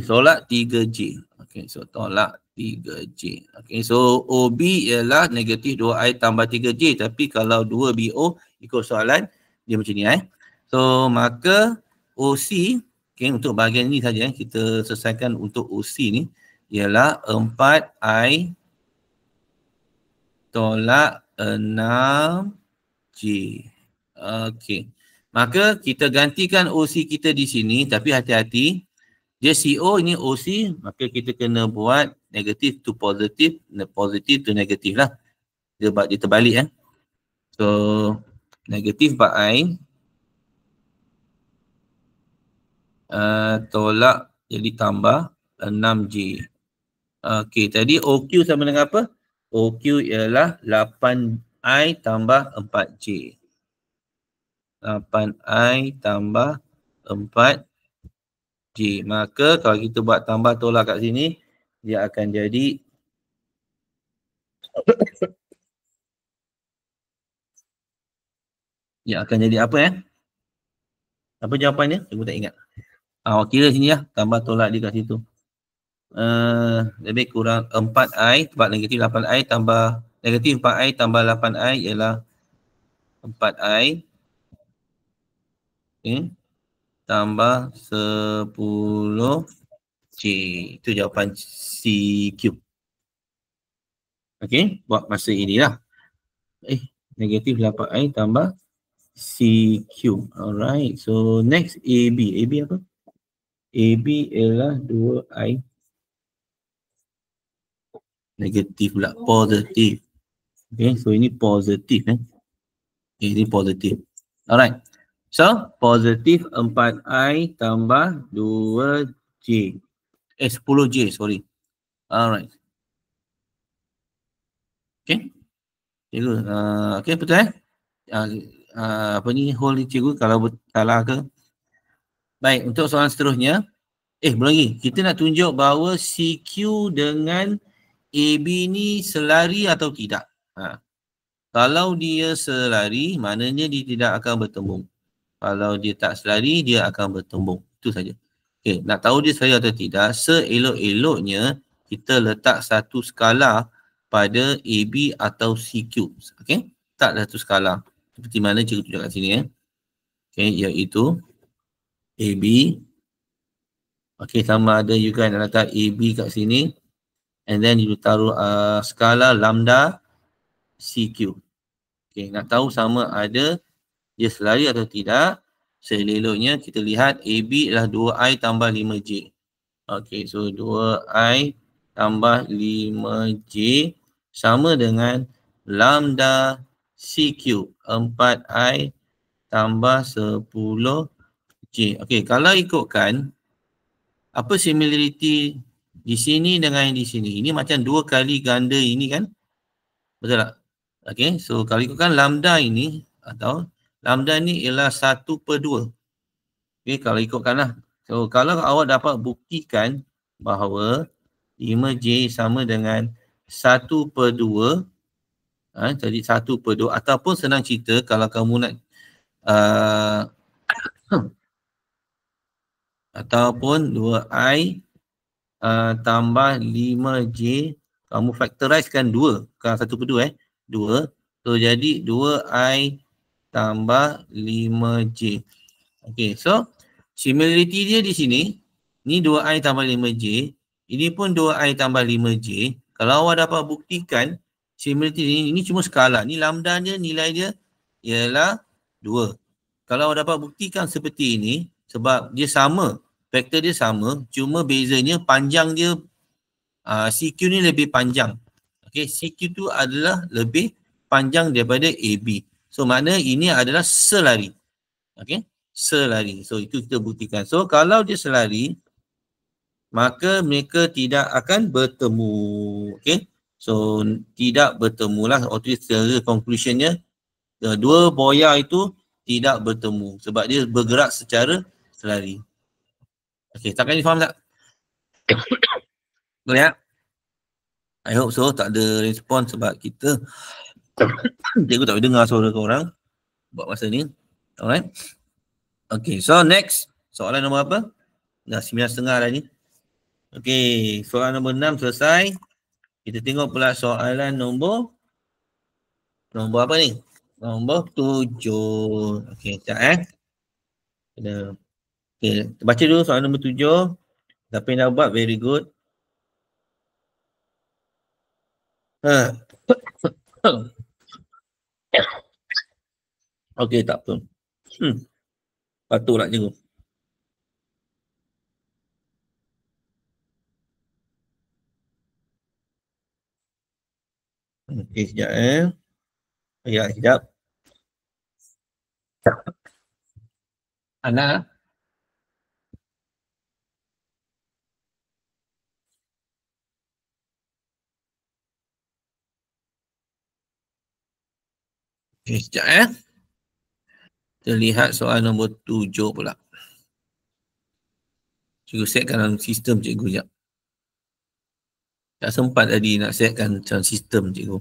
tolak 3J. So tolak 3J. So OB ialah negatif 2I tambah 3J. Tapi kalau 2BO ikut soalan, dia macam ni So maka OC, untuk bahagian ni saja kita selesaikan untuk OC ni, ialah 4I tolak 6J. Maka kita gantikan OC kita di sini, tapi hati-hati. Dia CO, ini OC, maka kita kena buat negatif to positif, positif to negatif lah. Dia terbalik So, negatif 4I tolak jadi tambah 6J. Tadi OQ sama dengan apa? OQ ialah 8I tambah 4J. 8I tambah 4J. Maka kalau kita buat tambah tolak kat sini, dia akan jadi apa Apa jawapannya? Saya tak ingat. Kira sini tambah tolak dia kat situ. Lebih kurang 4I sebab negatif 8I tambah negatif 4I tambah 8I ialah 4I tambah 10J. Itu jawapan CQ. Buat masa inilah. Negatif 8I tambah CQ. Alright. So next AB. AB apa? AB ialah 2I. Negatif pula. Positif. So ini positif ini positif. Alright. So positif 4I tambah 2J. 10J, sorry. Alright. Cikgu. Betul apa ni hold cikgu kalau salah ke? Baik, untuk soalan seterusnya. Belum lagi. Kita nak tunjuk bahawa CQ dengan AB ni selari atau tidak. Kalau dia selari, maknanya dia tidak akan bertembung. Kalau dia tak selari, dia akan bertembung. Itu saja. Nak tahu dia selari atau tidak, seelok-eloknya kita letak satu skala pada AB atau CQ. Tak satu skala. Seperti mana cikgu tunjuk kat sini iaitu AB. Sama ada juga nak letak AB kat sini. And then you taruh skala lambda CQ. Nak tahu sama ada dia selari atau tidak, seeloknya kita lihat AB adalah 2I tambah 5J. So 2I tambah 5J sama dengan lambda CQ 4I tambah 10J. Kalau ikutkan apa similarity di sini dengan di sini? Ini macam 2 kali ganda ini kan? Betul tak? So kalau ikutkan lambda ini atau lambda ni ialah 1/2. Kalau ikutkanlah. So kalau awak dapat buktikan bahawa 5J sama dengan 1/2, jadi 1/2 ataupun senang cerita kalau kamu nak ataupun 2I tambah 5J, kamu factorizekan 2, bukan 1 per 2 2. So jadi 2I tambah 5J. Okay, so similarity dia di sini, ni 2I tambah 5J, ini pun 2I tambah 5J. Kalau awak dapat buktikan similarity ini cuma skala, ni lambda dia, nilai dia ialah 2. Kalau awak dapat buktikan seperti ini, sebab dia sama, vektor dia sama, cuma bezanya panjang dia, CQ ni lebih panjang. Okay, CQ tu adalah lebih panjang daripada AB. So makna ini adalah selari. Okay, selari. So itu kita buktikan. So kalau dia selari, maka mereka tidak akan bertemu. Okay, so tidak bertemulah. Waktu secara conclusionnya, dua boya itu tidak bertemu sebab dia bergerak secara selari. Okay, takkan ni faham tak? Boleh tak? I hope so. Tak ada respon sebab kita cikgu tak boleh dengar suara korang buat masa ni. Alright. Okay, so next. Soalan nombor apa? Dah 9.30 dah ni. Okay, soalan nombor 6 selesai. Kita tengok pula soalan nombor apa ni? Nombor 7. Okay, sekejap Okay, baca dulu soalan nombor 7. Siapa yang dah buat, very good. Okay, tak apa. Patutlah cikgu. Okay, sekejap Ya, sekejap. Ana. Okay, sekejap Kita lihat soalan nombor 7 pula. Cikgu setkan dalam sistem cikgu sekejap. Tak sempat tadi nak setkan dalam sistem cikgu.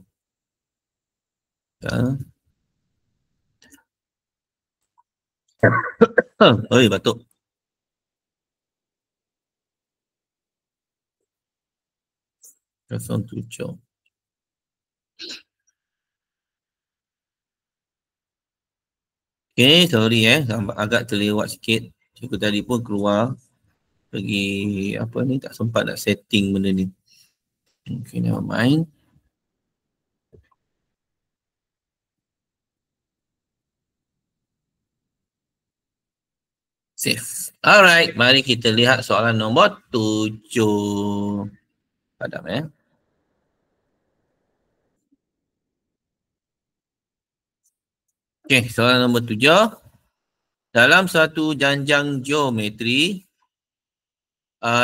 Oi, batuk. Kosong 7. Okay, sorry agak terlewat sikit. Cikgu tadi pun keluar pergi apa ni, tak sempat nak setting benda ni. Okay, never mind. Save. Alright, mari kita lihat soalan nombor 7. Padam Okay, soalan nombor 7. Dalam satu janjang geometri,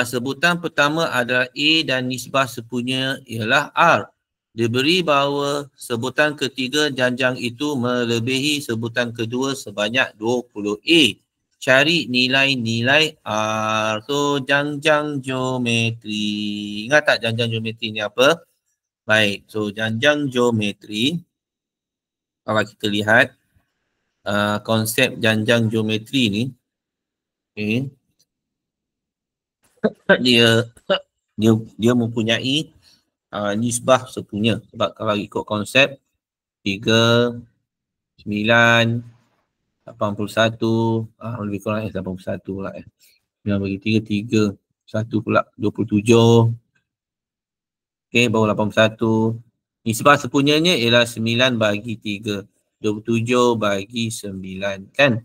sebutan pertama adalah A dan nisbah sepunya ialah R. Diberi bahawa sebutan ketiga janjang itu melebihi sebutan kedua sebanyak 20A. Cari nilai-nilai R. So, janjang geometri. Ingat tak janjang geometri ni apa? Baik, so janjang geometri. Kalau kita lihat konsep janjang geometri ni, okay, dia mempunyai nisbah sepunya. Sebab kalau ikut konsep 3, 9, 81, lebih kurang 81 pula 9 bagi 3, 1 pula 27. Okay, baru 81. Nisbah sepunyanya ialah 9 bagi 3. 27 bagi 9 kan.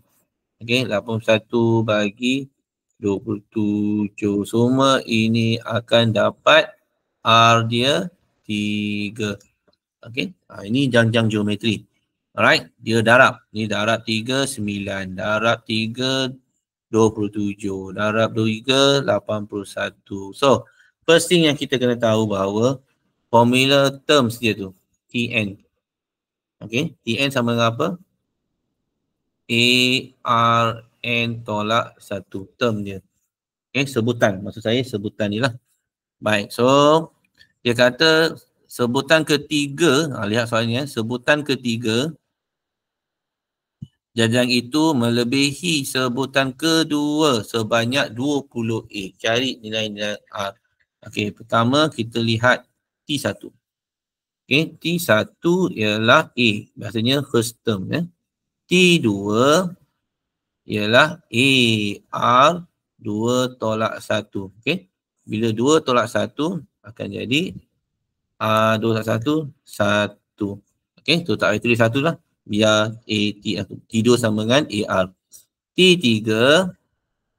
Okay, 81 bagi 27. Semua ini akan dapat R dia 3. Okay, ini janjang geometri. Alright, dia darab. Ni darab 3, 9. Darab 3, 27. Darab 3, 81. So, first thing yang kita kena tahu bahawa formula terms dia tu, Tn. Okay, Tn sama dengan apa? A, R, N tolak 1 term dia. Okay, sebutan. Maksud saya sebutan ni lah. Baik, so dia kata sebutan ketiga, lihat soalannya, sebutan ketiga janjang itu melebihi sebutan kedua sebanyak 20A. Cari nilai-nilai R. Okey, pertama kita lihat T1. Okey, T1 ialah A. Biasanya first term. T2 ialah AR 2 tolak 1. Okey. Bila 2 tolak 1 akan jadi A 2 tolak 1, 1. Okey, tu tak payah tulis 1 lah. Biar T2 sama dengan AR. T3,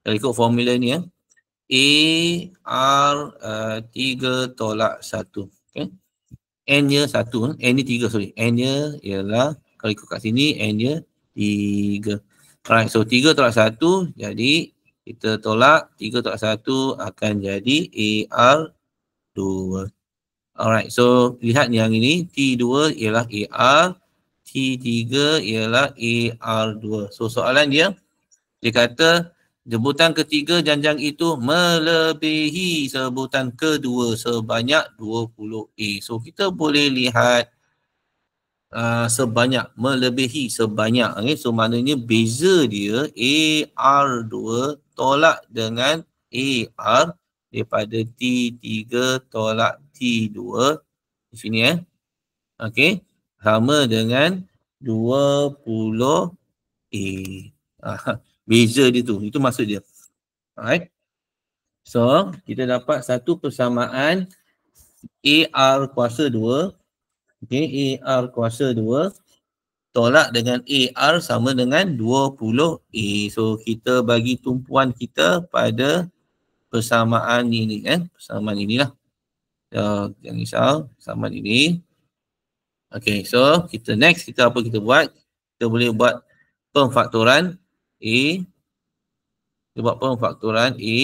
kalau ikut formula ni AR 3 tolak 1. Okay. N-nya 1. N ni 3, sorry. N-nya ialah, kalau ikut kat sini, N-nya 3. Alright, so 3 tolak 1, jadi kita tolak 3 tolak 1 akan jadi AR 2. Alright, so lihat yang ini, T2 ialah AR, T3 ialah AR2. So soalan dia kata jemputan ketiga janjang itu melebihi sebutan kedua sebanyak 20A. So kita boleh lihat sebanyak, melebihi sebanyak. Okay? So maknanya beza dia AR2 tolak dengan AR daripada T3 tolak T2 di sini okay, sama dengan 20A. Beza dia tu, itu maksud dia. Alright. So, kita dapat satu persamaan AR kuasa 2. Okay, AR kuasa 2 tolak dengan AR sama dengan 20A. So, kita bagi tumpuan kita pada persamaan ini. Persamaan inilah. So, jangan risau, persamaan ini. Okay, so kita next, apa kita buat? Kita boleh buat pemfaktoran A. Kita buat pemfaktoran A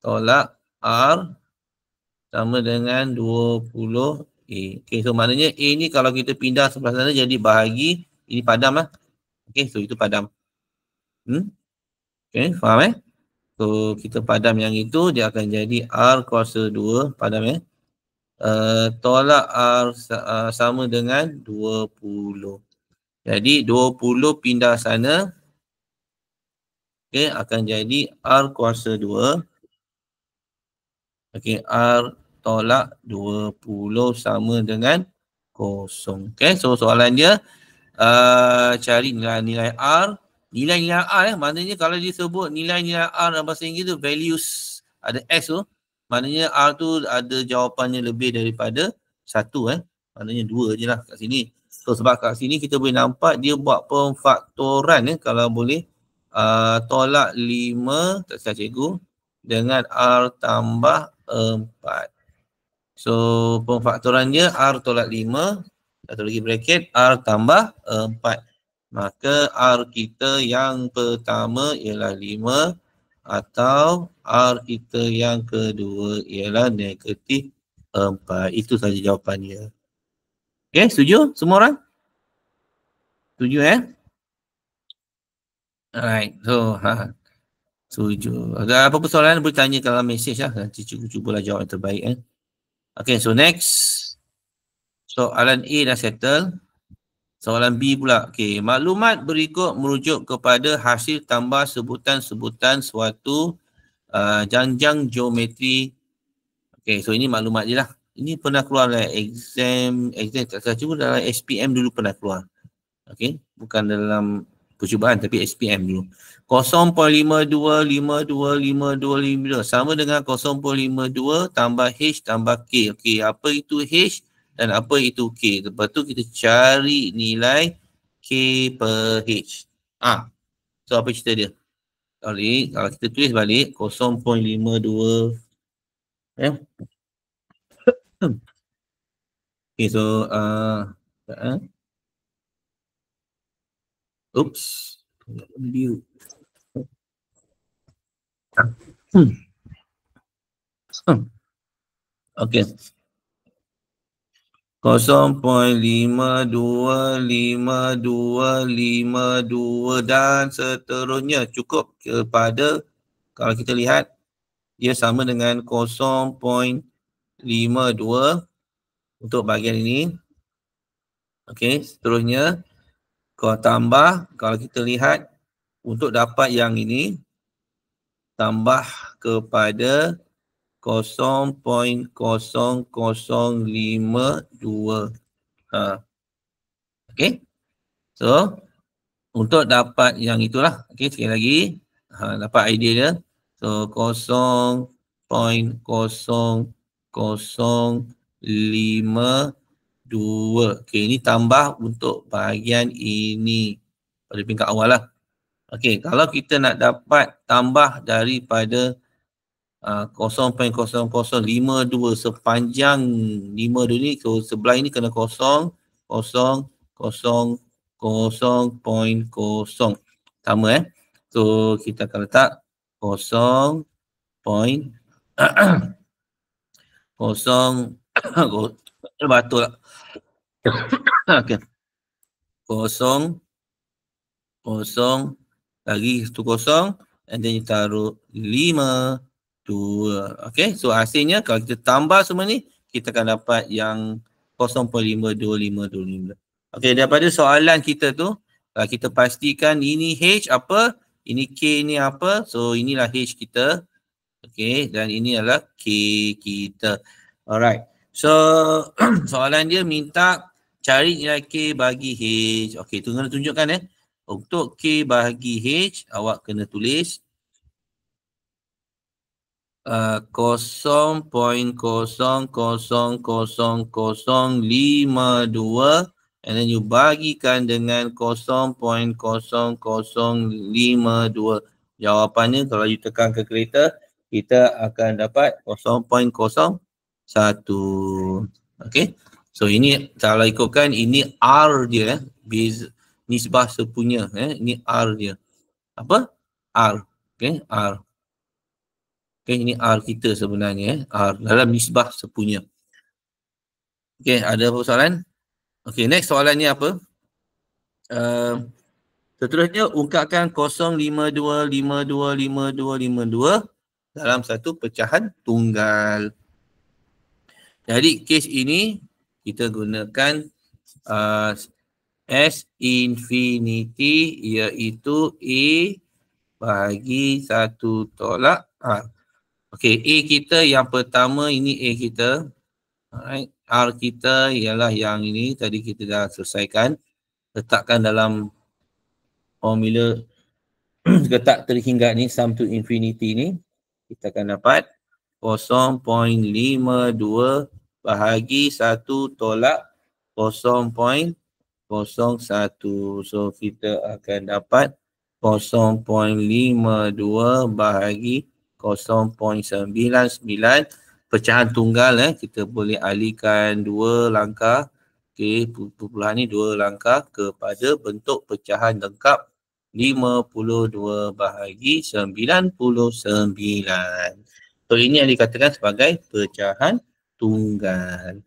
tolak R sama dengan 20A. Okay, so maknanya A ni kalau kita pindah sebelah sana jadi bahagi, ini padam lah. Okay, so itu padam. Okay, faham So kita padam yang itu, dia akan jadi R kuasa 2, padam tolak R sama dengan 20. Jadi 20 pindah sana, okay, akan jadi R kuasa 2. Okay, R tolak 20 sama dengan 0. Okay, so soalan dia cari nilai-nilai R. Nilai-nilai R maknanya kalau dia sebut nilai-nilai R dalam bahasa Inggeris tu values, ada S tu, maknanya R tu ada jawapannya lebih daripada 1 maknanya 2 je lah kat sini. So sebab kat sini kita boleh nampak dia buat pemfaktoran kalau boleh tolak 5, tak salah cikgu, dengan R tambah 4. So pemfaktorannya R tolak 5, satu lagi bracket, R tambah 4. Maka R kita yang pertama ialah 5 atau R kita yang kedua ialah negatif 4. Itu saja jawapannya. Okay, setuju semua orang? Setuju Alright, so setuju. Ada apa-apa soalan boleh tanya dalam mesej lah. Nanti cikgu cubalah jawab yang terbaik Okay, so next. Soalan A dah settle. Soalan B pula. Okay, maklumat berikut merujuk kepada hasil tambah sebutan-sebutan suatu janjang geometri. Okay, so ini maklumat je lah. Ini pernah keluar dalam exam tak salah cuba dalam SPM dulu pernah keluar. Okay, bukan dalam percubaan tapi SPM dulu. 0.52525252 sama dengan 0.52 tambah H tambah K. Okay, apa itu H dan apa itu K? Lepas tu kita cari nilai K per H. So apa cerita dia? Kalau kita tulis balik 0.52 okay, so oops. Okay. 0.525252 dan seterusnya cukup kepada, kalau kita lihat dia sama dengan 0.52 untuk bahagian ini. Okey, seterusnya kau tambah, kalau kita lihat untuk dapat yang ini tambah kepada 0.0052. Okay. So, untuk dapat yang itulah. Okay, sekali lagi. Dapat idea dia. So, 0.0052. Okay, ini tambah untuk bahagian ini. Pada peringkat awal lah. Okay, kalau kita nak dapat tambah daripada 0.0052 sepanjang 52 ni, so sebelah ini kena 0.00. Sama So kita akan letak 0. Batul lah. Okay. 0 lagi 1 and then you taruh 5 2. Okay, so hasilnya kalau kita tambah semua ni, kita akan dapat yang 0.52525. Okay, daripada soalan kita tu, kita pastikan ini H apa, ini K ni apa, so inilah H kita. Okay, dan ini adalah K kita. Alright, so soalan dia minta cari nilai K bagi H. Okay, tunggu tunjukkan Untuk K bagi H, awak kena tulis 0.000052 and then you bagikan dengan 0.0052. Jawapannya kalau you tekan calculator, kita akan dapat 0.01. Okay. So ini kalau ikutkan ini R dia, nisbah sepunya. Ini R dia. Apa? R. Okay, R. Okay, ini R kita sebenarnya. R dalam nisbah sepunya. Okay, ada apa soalan? Okay, next soalan ni apa? Seterusnya, ungkapkan 0.52525252 dalam satu pecahan tunggal. Jadi, kes ini kita gunakan S infinity iaitu A bahagi 1 tolak R. Okay, A kita yang pertama ini A kita. Alright. R kita ialah yang ini tadi kita dah selesaikan. Letakkan dalam formula letak terhingga ni, sum to infinity ni. Kita akan dapat 0.52 bahagi 1 tolak 0.01. So kita akan dapat 0.52 bahagi 0.99. Pecahan tunggal kita boleh alihkan 2 langkah. Okey, perpuluhan ni 2 langkah kepada bentuk pecahan lengkap 52 bahagi 99. So ini yang dikatakan sebagai pecahan tunggal.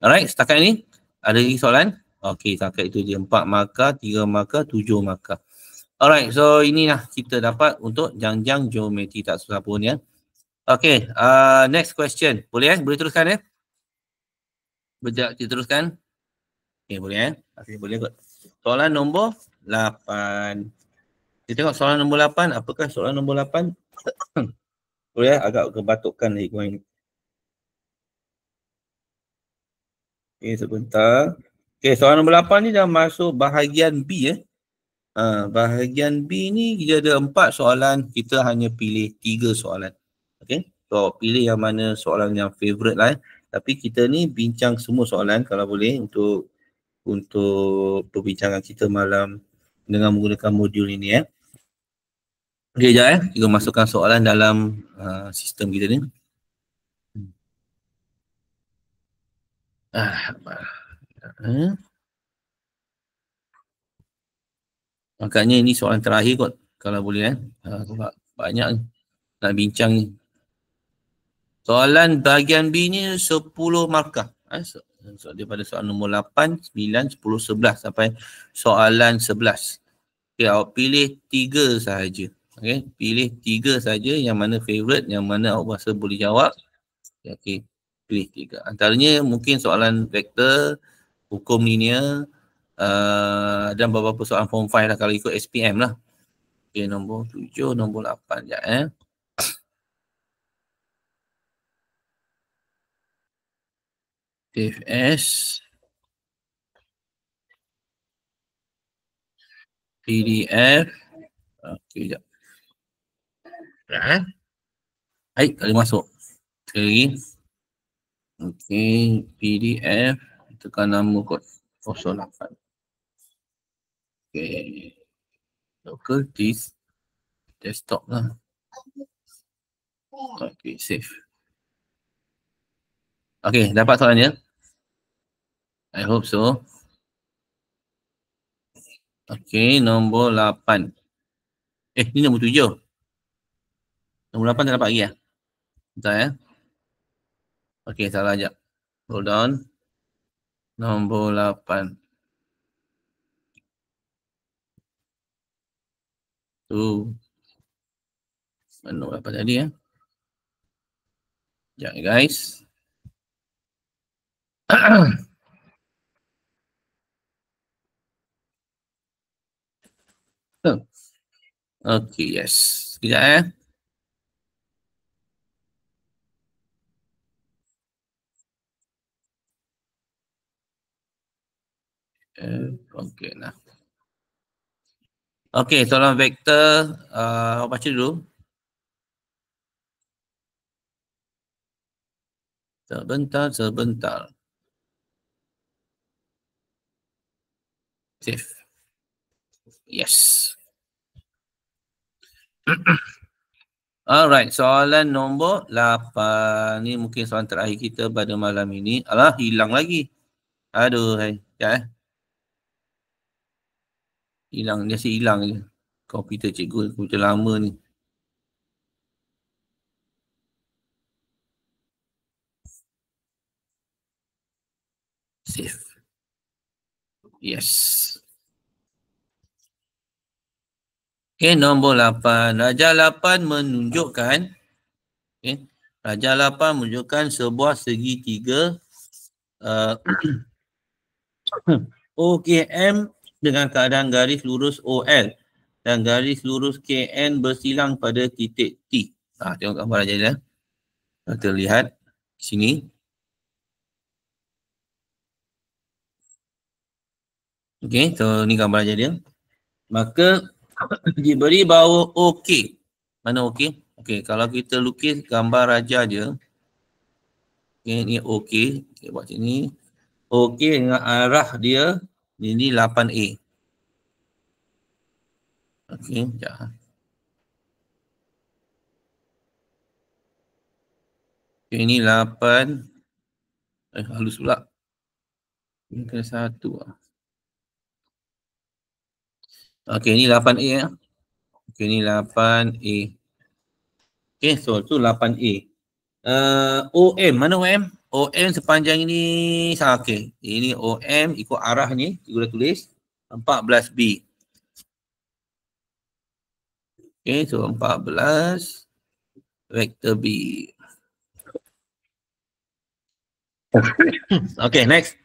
Alright, setakat ini ada lagi soalan? Okey, setakat itu dia 4 markah, 3 markah, 7 markah. Alright, so inilah kita dapat untuk janjang geometri, tak susah pun Okay, next question. Boleh Boleh teruskan Kita teruskan. Okay, boleh Okay, boleh kot. Soalan nombor 8. Kita tengok soalan nombor 8. Apakah soalan nombor 8? Boleh agak kebatukan lagi korang ni. Okay, sebentar. Okay, soalan nombor 8 ni dah masuk bahagian B bahagian B ni dia ada 4 soalan. Kita hanya pilih 3 soalan. Okay, so pilih yang mana soalan yang favourite lah Tapi kita ni bincang semua soalan kalau boleh untuk perbincangan kita malam dengan menggunakan modul ini Okay, sekejap kita masukkan soalan dalam sistem kita ni. Makanya ini soalan terakhir kot kalau boleh banyak nak bincang ni. Soalan bahagian B ni 10 markah. So, daripada soalan nombor 8, 9, 10, 11 sampai soalan 11. Okay, awak pilih 3 sahaja. Okay, pilih 3 sahaja yang mana favourite, yang mana awak rasa boleh jawab. Okay, pilih 3. Antaranya mungkin soalan vektor, hukum linear dan beberapa soalan form 5 lah kalau ikut SPM lah. Okay, nombor 7, nombor 8 sekejap Save as PDF. Okey, sekejap. Baik, tak boleh masuk. Sekali lagi. Okey, PDF. Tekan nama kod 08. Okey. Local disk. Desktop lah. Okey, save. Okey, dapat soalannya? I hope so. Okey, nombor 8. Ni nombor 7. Nombor 8 tak dapat lagi ya? Bentar ya. Okey, salah sekejap. Hold on. Nombor 8. Tu. Nombor 8 tadi ya. Sekejap guys. Okey, yes. Sekejap ya. Okey lah. Okey, soalan vektor. Baca dulu. Sebentar. Save. Yes. Alright, soalan nombor 8. Ni mungkin soalan terakhir kita pada malam ini. Alah, hilang lagi. Aduh, hai. Ya. Hilang, dia asyik hilang je. Komputer cikgu, komputer lama ni. Save. Yes. Okay, nombor 8. Darjah 8 menunjukkan darjah 8 menunjukkan sebuah segitiga OKM dengan keadaan garis lurus OL dan garis lurus KN bersilang pada titik T. Tengok gambar aja ya. Kita lihat sini. Okey, so ni gambar aja dia. Maka diberi bahawa OK. Mana OK? Okey, kalau kita lukis gambar raja je. Okey, ni OK. Kita buat sini. OK dengan arah dia ini 8A. Okey, sekejap. Okay, ini 8. Halus pula. Ini kena 1 lah. Okey, ni 8A ya. Okey, ni 8A. Okey, so tu 8A. OM, mana OM? OM sepanjang ini okey. Ini OM ikut arah ni, cikgu dah tulis 14B. Okey, so 14 vektor B. Okey, next.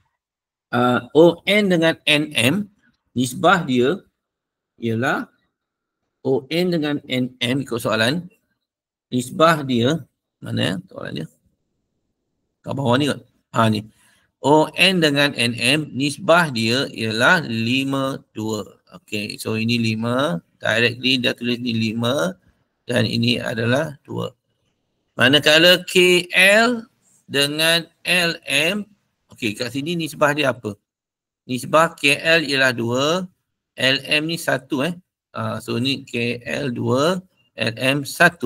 ON dengan NM, nisbah dia ialah ON dengan NM ikut soalan. Nisbah dia, mana soalan dia? Kat bawah ni kot. Ni. ON dengan NM, nisbah dia ialah 5:2. Okey, so ini 5. Directly dia tulis ni 5 dan ini adalah 2. Manakala KL dengan LM, okey, kat sini nisbah dia apa? Nisbah KL ialah 2, LM ni 1 so ni KL 2, LM 1.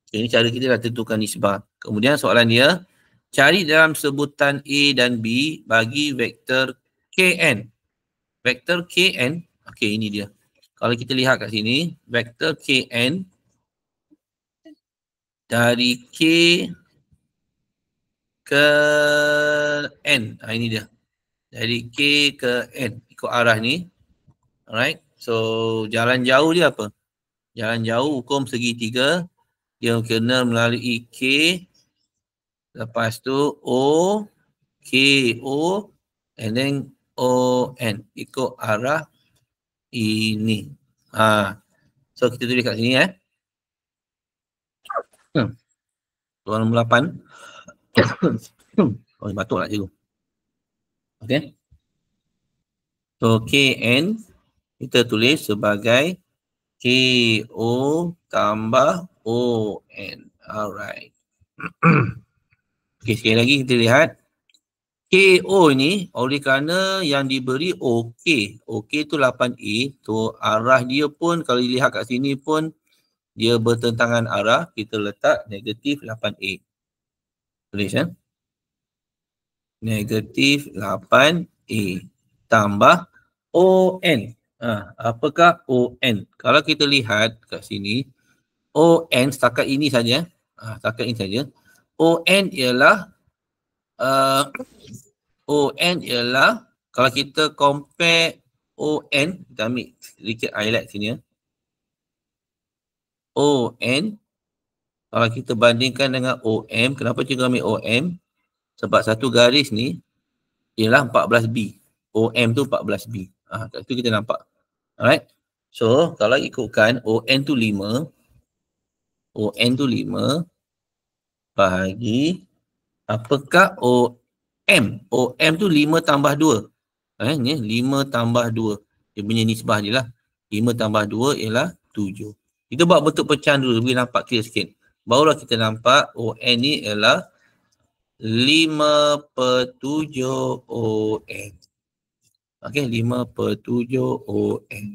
Okay, ini cara kita dah tentukan nisbah. Kemudian soalan dia, cari dalam sebutan A dan B bagi vektor KN. Vektor KN, okey ini dia. Kalau kita lihat kat sini, vektor KN dari K ke N. Ini dia. Dari K ke N. Ikut arah ni. Alright. So, jalan jauh dia apa? Jalan jauh hukum segitiga. Dia kena melalui K. Lepas tu O. K, O. And then O, N. Ikut arah ini. So, kita tulis kat sini Soalan nombor 8. Oh, batuk lah cikgu. Okay. So, KN kita tulis sebagai KO tambah ON. Alright. Okay, sekali lagi kita lihat. KO ni oleh kerana yang diberi OK. OK tu 8A. So, arah dia pun kalau dilihat kat sini pun dia bertentangan arah. Kita letak negatif 8A. Tulis ya. Negatif 8A tambah ON. Apakah ON? Kalau kita lihat kat sini, ON setakat ini saja. Setakat ini saja. ON ialah kalau kita compare ON, kita ambil sedikit highlight sini ya. ON, kalau kita bandingkan dengan OM, kenapa cikgu ambil OM? Sebab satu garis ni ialah 14B. OM tu 14B. Kat situ kita nampak. Alright. So, kalau ikutkan ON tu 5. ON tu 5 bahagi apakah OM? OM tu 5 tambah 2. Ni 5 tambah 2. Dia punya nisbah je lah. 5 tambah 2 ialah 7. Kita buat bentuk pecahan dulu, boleh nampak clear sikit. Barulah kita nampak ON ni ialah 5/7 ON. Okey, 5/7 ON.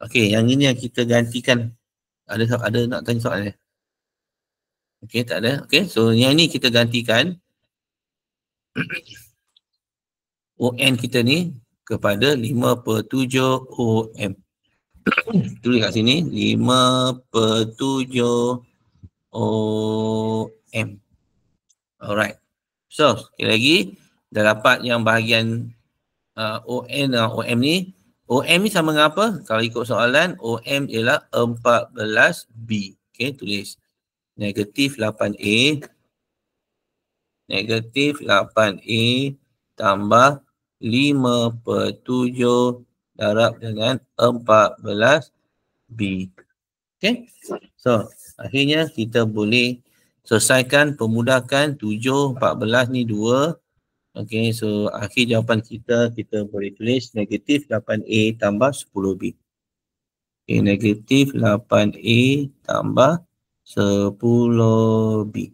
Okey, yang ini yang kita gantikan. Ada nak tanya soalan ni? Okey, tak ada. Okey, so yang ni kita gantikan ON kita ni kepada 5/7 OM. Tulis kat sini 5/7 OM. Alright. So, sekali lagi dah dapat yang bahagian ON dan OM ni. OM ni sama dengan apa? Kalau ikut soalan, OM ialah 14B. Okay, tulis. Negatif 8A. Negatif 8A tambah 5/7 darab dengan 14B. Okay. So, akhirnya kita boleh selesaikan pemudahkan 7, 14 ni 2. Okay, so akhir jawapan kita boleh tulis negatif 8A tambah 10B. Okay, negatif 8A tambah 10B.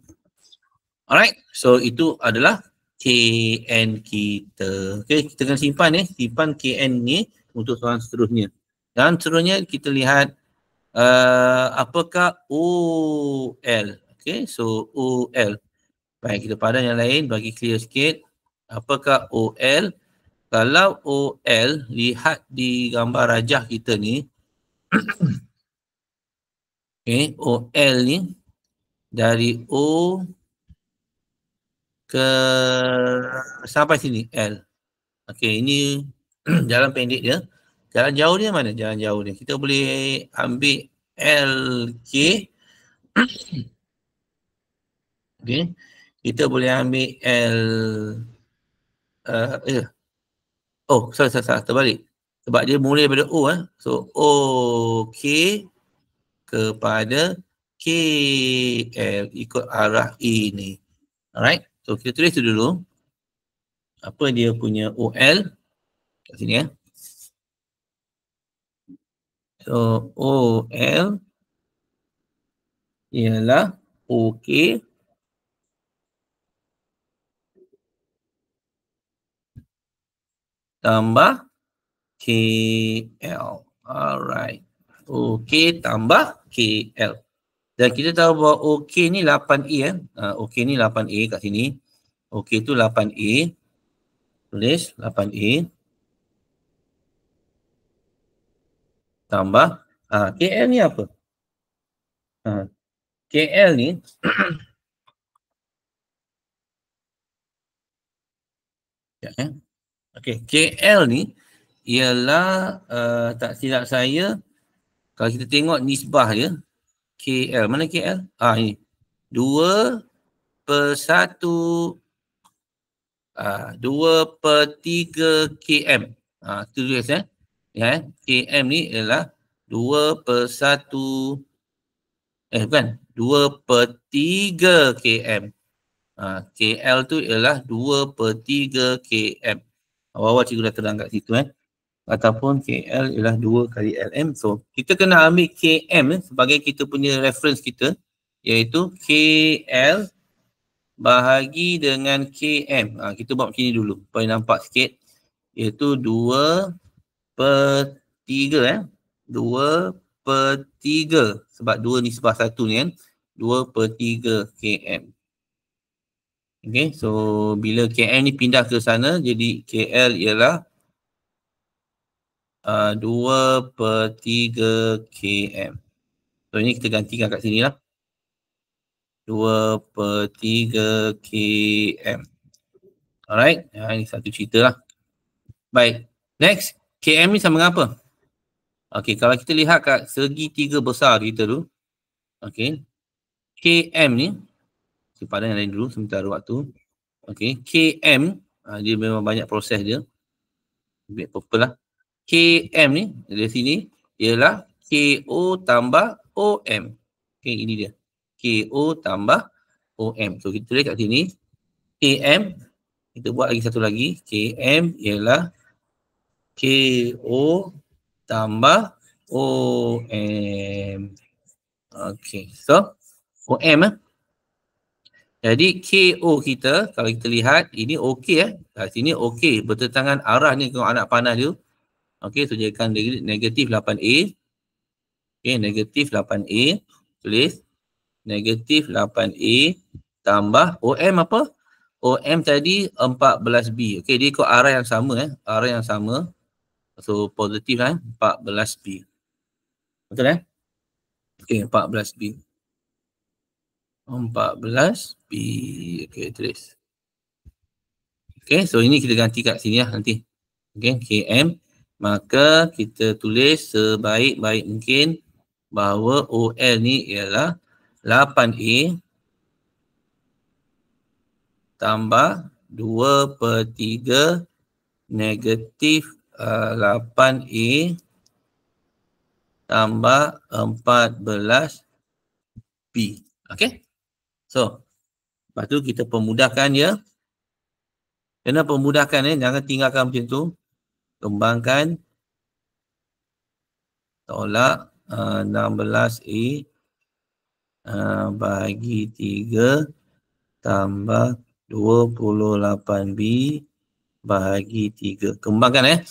Alright, so itu adalah KN kita. Okay, kita akan simpan simpan KN ni untuk soalan seterusnya. Dan seterusnya kita lihat apakah OL. Okay, so OL. Baik, kita padan yang lain bagi clear sikit. Apakah OL? Kalau OL, lihat di gambar rajah kita ni. Okay, OL ni dari O ke sampai sini L. Okay, ini jalan pendek dia. Jalan jauh dia mana? Jalan jauh dia. Kita boleh ambil LK. Okay. Kita boleh ambil L. Salah. Terbalik. Sebab dia mula daripada O. So, OK kepada KL ikut arah ini. Alright. So, kita tulis tu dulu. Apa dia punya OL? Kat sini So, OL ialah OK tambah KL. Alright. OK tambah KL. Dan kita tahu bahawa OK ni 8A. OK ni 8A kat sini. OK tu 8A. Tulis 8A. Tambah. KL ni apa? KL ni. Okay. KL ni ialah tak silap saya. Kalau kita tengok nisbah dia. KL. Mana KL? Ini. 2/1. 2/3 km. Itu tulis km ni ialah 2/1. Bukan. 2/3 km. KL tu ialah 2/3 km. Awal-awal cikgu dah terang kat situ ataupun KL ialah 2 kali LM. So kita kena ambil KM sebagai kita punya reference kita, iaitu KL bahagi dengan KM. Kita buat macam ni dulu supaya nampak sikit, iaitu 2/3 2/3 sebab 2 ni sebab 1 ni 2/3 km. Okay, so bila KM ni pindah ke sana, jadi KL ialah 2/3 km. So ini kita gantikan kat sini lah. 2/3 km. Alright, ini satu cerita lah. Baik, next, KM ni sama dengan apa? Okay, kalau kita lihat kat segitiga besar kita tu, okay, KM ni, simpanan yang lain dulu sementara waktu. Okay, KM, dia memang banyak proses dia. Ambil purple lah. KM ni, dari sini, ialah KO tambah OM. Okay, ini dia. KO tambah OM. So, kita tulis kat sini, KM, kita buat lagi satu lagi. KM ialah KO tambah OM. Okay, so, OM jadi KO kita, kalau kita lihat, ini OK Kat sini OK. Bertentangan arah ni tengok anak panah dia. OK, so jadikan negatif 8A. OK, negatif 8A. Tulis. Negatif 8A tambah OM apa? OM tadi 14B. OK, dia ikut arah yang sama Arah yang sama. So, positif 14B. Betul OK, 14B. 14B. Okay, tulis. Okay, so ini kita ganti kat sini lah nanti. Okay, KM. Maka kita tulis sebaik-baik mungkin bahawa OL ni ialah 8A tambah 2/3 negatif 8A tambah 14B. Okay. So, lepas tu kita pemudahkan dia. Kena pemudahkan jangan tinggalkan macam tu. Kembangkan. Tolak 16A bagi 3 tambah 28B bagi 3. Kembangkan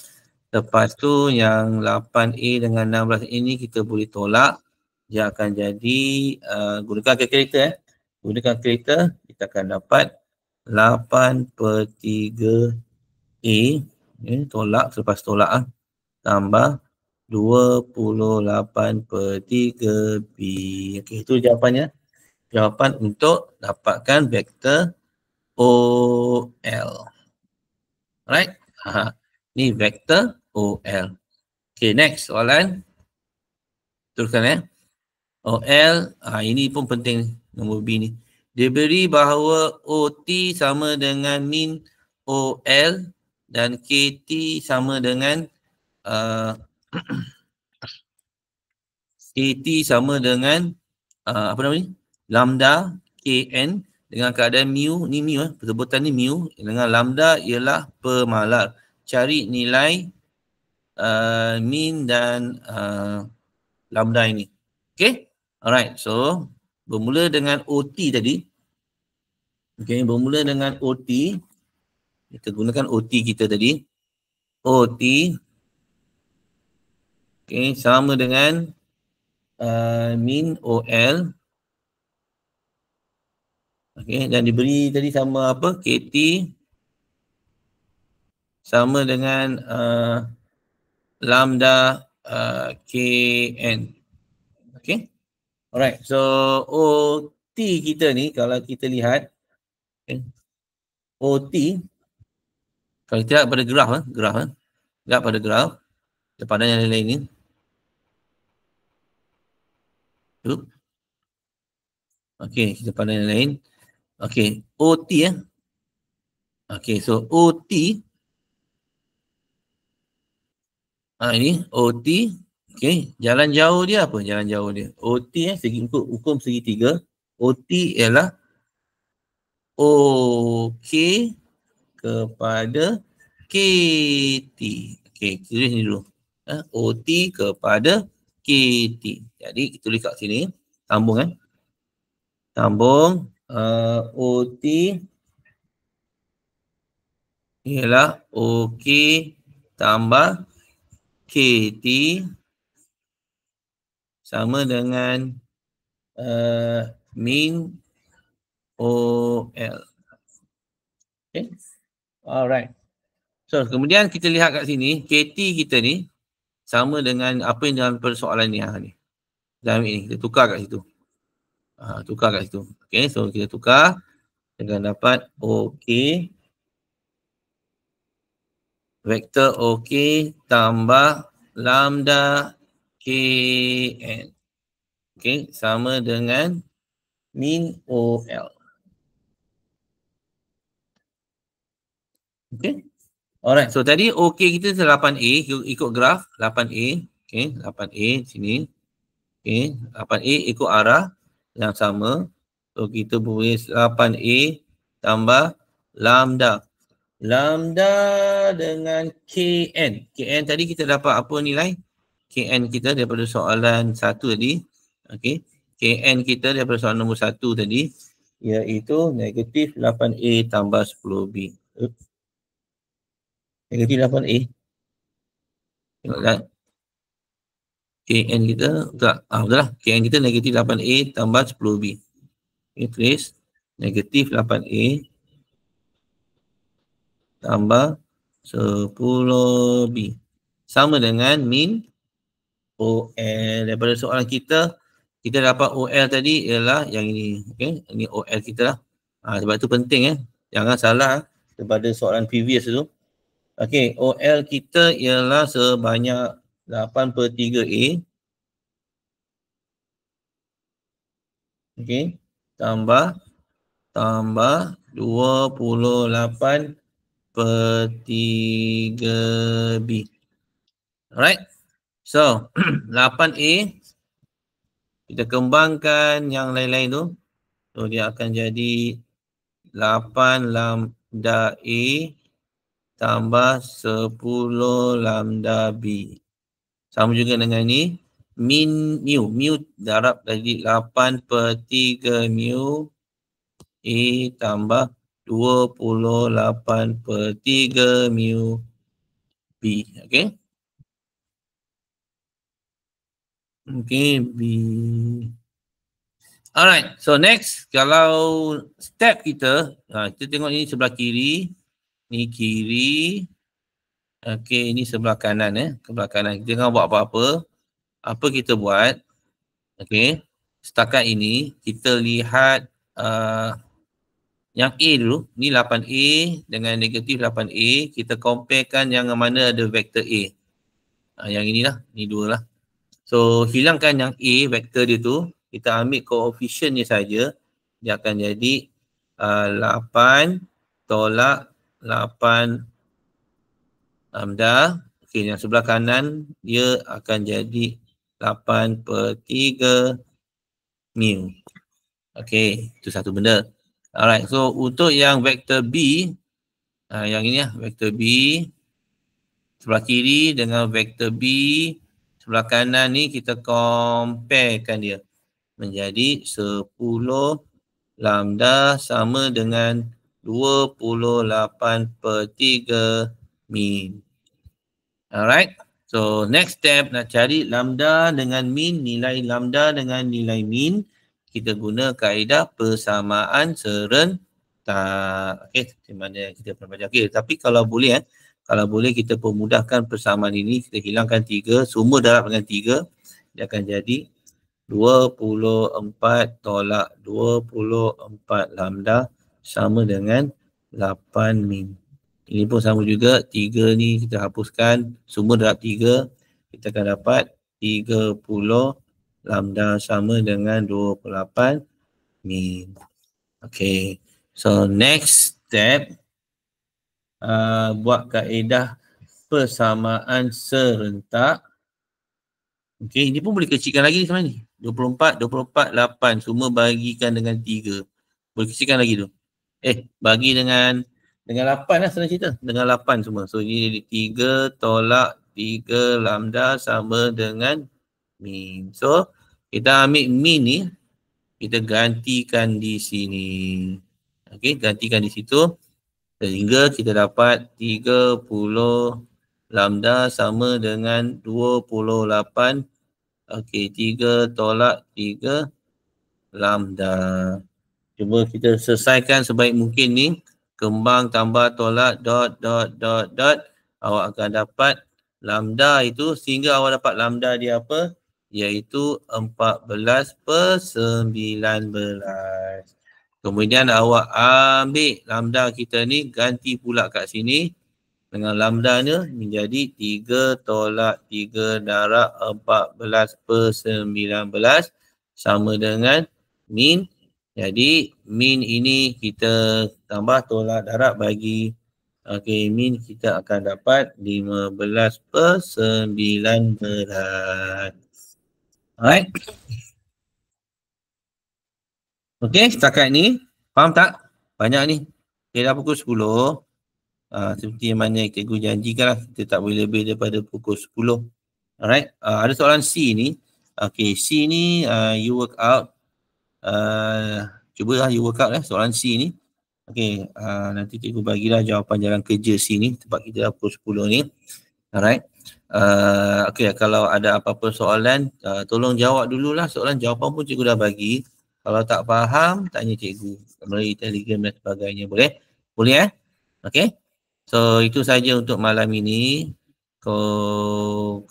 Lepas tu yang 8A dengan 16A ni kita boleh tolak. Dia akan jadi gunakan kalkulator Gunakan kalkulator kita akan dapat 8/3A tolak selepas tolak tambah 28/3B. Okey, itu jawapannya. Jawapan untuk dapatkan vektor OL. Alright. Ni vektor OL. Okey, next soalan. Teruskan OL, ini pun penting nombor B ni. Diberi bahawa OT sama dengan min OL dan KT sama dengan KT sama dengan apa nama ni? Lambda KN dengan keadaan mu, ni mu persebutan ni mu dengan lambda ialah pemalar. Cari nilai min dan lambda ini. Okay? Alright, so bermula dengan OT tadi. Okay, bermula dengan OT. Kita gunakan OT kita tadi. OT. Okay, sama dengan min OL. Okay, dan diberi tadi sama apa? KT. Sama dengan lambda KN. Okay. Alright, so OT kita ni kalau kita lihat OT kalau kita lihat pada graf lihat pada graf pada yang lain ni. Okey, kita pada yang lain. Okey, OT Okey, so OT ini OT. Okey, jalan jauh dia apa? Jalan jauh dia. OT segi hukum segitiga. OT ialah OK kepada KT. Okey, tulis ni dulu. OT kepada KT. Jadi kita tulis kat sini. Sambung Sambung. OT ialah OK tambah KT sama dengan min OL. Okay. Alright. So, kemudian kita lihat kat sini, KT kita ni sama dengan apa yang dalam persoalan ni. Dalam ini, kita tukar kat situ. Tukar kat situ. Okay, so kita tukar dengan dapat OK. Vektor OK tambah lambda KN. Okay, sama dengan min OL. Okay. Alright, so tadi OK kita 8A, ikut graf 8A. Okay, 8A sini. Okay, 8A ikut arah yang sama. So kita boleh 8A tambah lambda. Lambda dengan KN. KN tadi kita dapat apa nilai? KN kita daripada soalan 1 tadi. Okay. KN kita daripada soalan nombor 1 tadi. Iaitu negatif 8A tambah 10B. Negatif 8A. Tengok tak? KN kita, betul lah. KN kita negatif 8A tambah 10B. Okay, tulis. Negatif 8A tambah 10B. Sama dengan min OL. Daripada soalan kita dapat OL tadi ialah yang ini. Okay, ini OL kita lah. Sebab tu penting Jangan salah daripada soalan previous tu. Okay, OL kita ialah sebanyak 8/3A. Okay, tambah 28/3B. Alright. So, 8A kita kembangkan yang lain-lain tu. So, dia akan jadi 8 lambda A tambah 10 lambda B. Sama juga dengan ni. Min mu. Mu darab tadi 8/3 mu A tambah 28/3 mu B. Okay. Okay, B. Alright, so next, kalau step kita tengok ini sebelah kiri, ni kiri, okay, ini sebelah kanan sebelah kanan. Kita jangan buat apa-apa. Apa kita buat? Okay, setakat ini kita lihat yang A dulu, ni 8A dengan negatif 8A, kita comparekan yang mana ada vektor A. Yang inilah, ni dua lah. So, hilangkan yang A, vektor dia tu, kita ambil koefisiennya saja, dia akan jadi 8 tolak 8 lambda. Okay, yang sebelah kanan, dia akan jadi 8/3 mu. Okay, itu satu benda. Alright, so untuk yang vektor B, yang ini vektor B, sebelah kiri dengan vektor B, sebelah kanan ni kita comparekan dia. Menjadi 10 lambda sama dengan 28/3 min. Alright, so next step nak cari lambda dengan min, nilai lambda dengan nilai min. Kita guna kaedah persamaan serentak. Okay, di mana kita pernah baca. Okay, tapi kalau boleh kita permudahkan persamaan ini, kita hilangkan 3, semua darab dengan 3, dia akan jadi 24 tolak 24 lambda sama dengan 8 min. Ini pun sama juga, 3 ni kita hapuskan, semua darab 3, kita akan dapat 30 lambda sama dengan 28 min. Okay, so next step, buat kaedah persamaan serentak. Okay, ini pun boleh kecilkan lagi sebenarnya ni. 24, 8, semua bagikan dengan 3. Boleh kecilkan lagi tu. Bagi dengan 8 lah senang cerita. Dengan 8 semua. So ini 3 tolak 3 lambda sama dengan min. So kita ambil min ni, kita gantikan di sini. Okey, gantikan di situ. Sehingga kita dapat 30 lambda sama dengan 28. Okey, 3 tolak 3 lambda. Cuba kita selesaikan sebaik mungkin ni. Kembang tambah tolak dot dot dot dot. Awak akan dapat lambda itu, sehingga awak dapat lambda dia apa? Iaitu 14 per 19. Kemudian awak ambil lambda kita ni, ganti pula kat sini. Dengan lambda ni menjadi 3 tolak 3 darab 14 per 19 sama dengan min. Jadi min ini kita tambah tolak darab bagi. Okey, min kita akan dapat 15 per 19. Alright. Okey, setakat ni faham tak? Banyak ni. Okay, dah pukul 10. Seperti yang mana cikgu janjikan lah, kita tak boleh lebih daripada pukul 10. Alright. Ada soalan C ni. Okay, C ni you work out. Cubalah you work out soalan C ni. Okay, nanti cikgu bagilah jawapan jalan kerja C ni sebab kita dah pukul 10 ni. Alright. Okay, kalau ada apa-apa soalan, tolong jawab dululah soalan. Jawapan pun cikgu dah bagi. Kalau tak faham, tanya cikgu melalui Telegram dan sebagainya. Boleh? Boleh Okay. So itu saja untuk malam ini. Kalau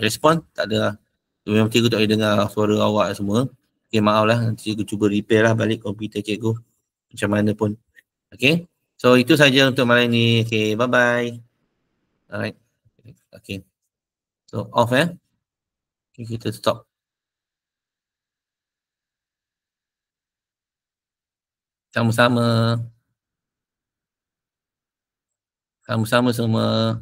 respon tak ada. Memang cikgu tak boleh dengar suara awak semua. Okay, maaf lah. Nanti cikgu cuba repair lah balik komputer cikgu. Macam mana pun. Okay. So itu saja untuk malam ini. Okay, bye-bye. Alright. Okay. So off Okay, kita stop. Sama-sama. Sama-sama semua.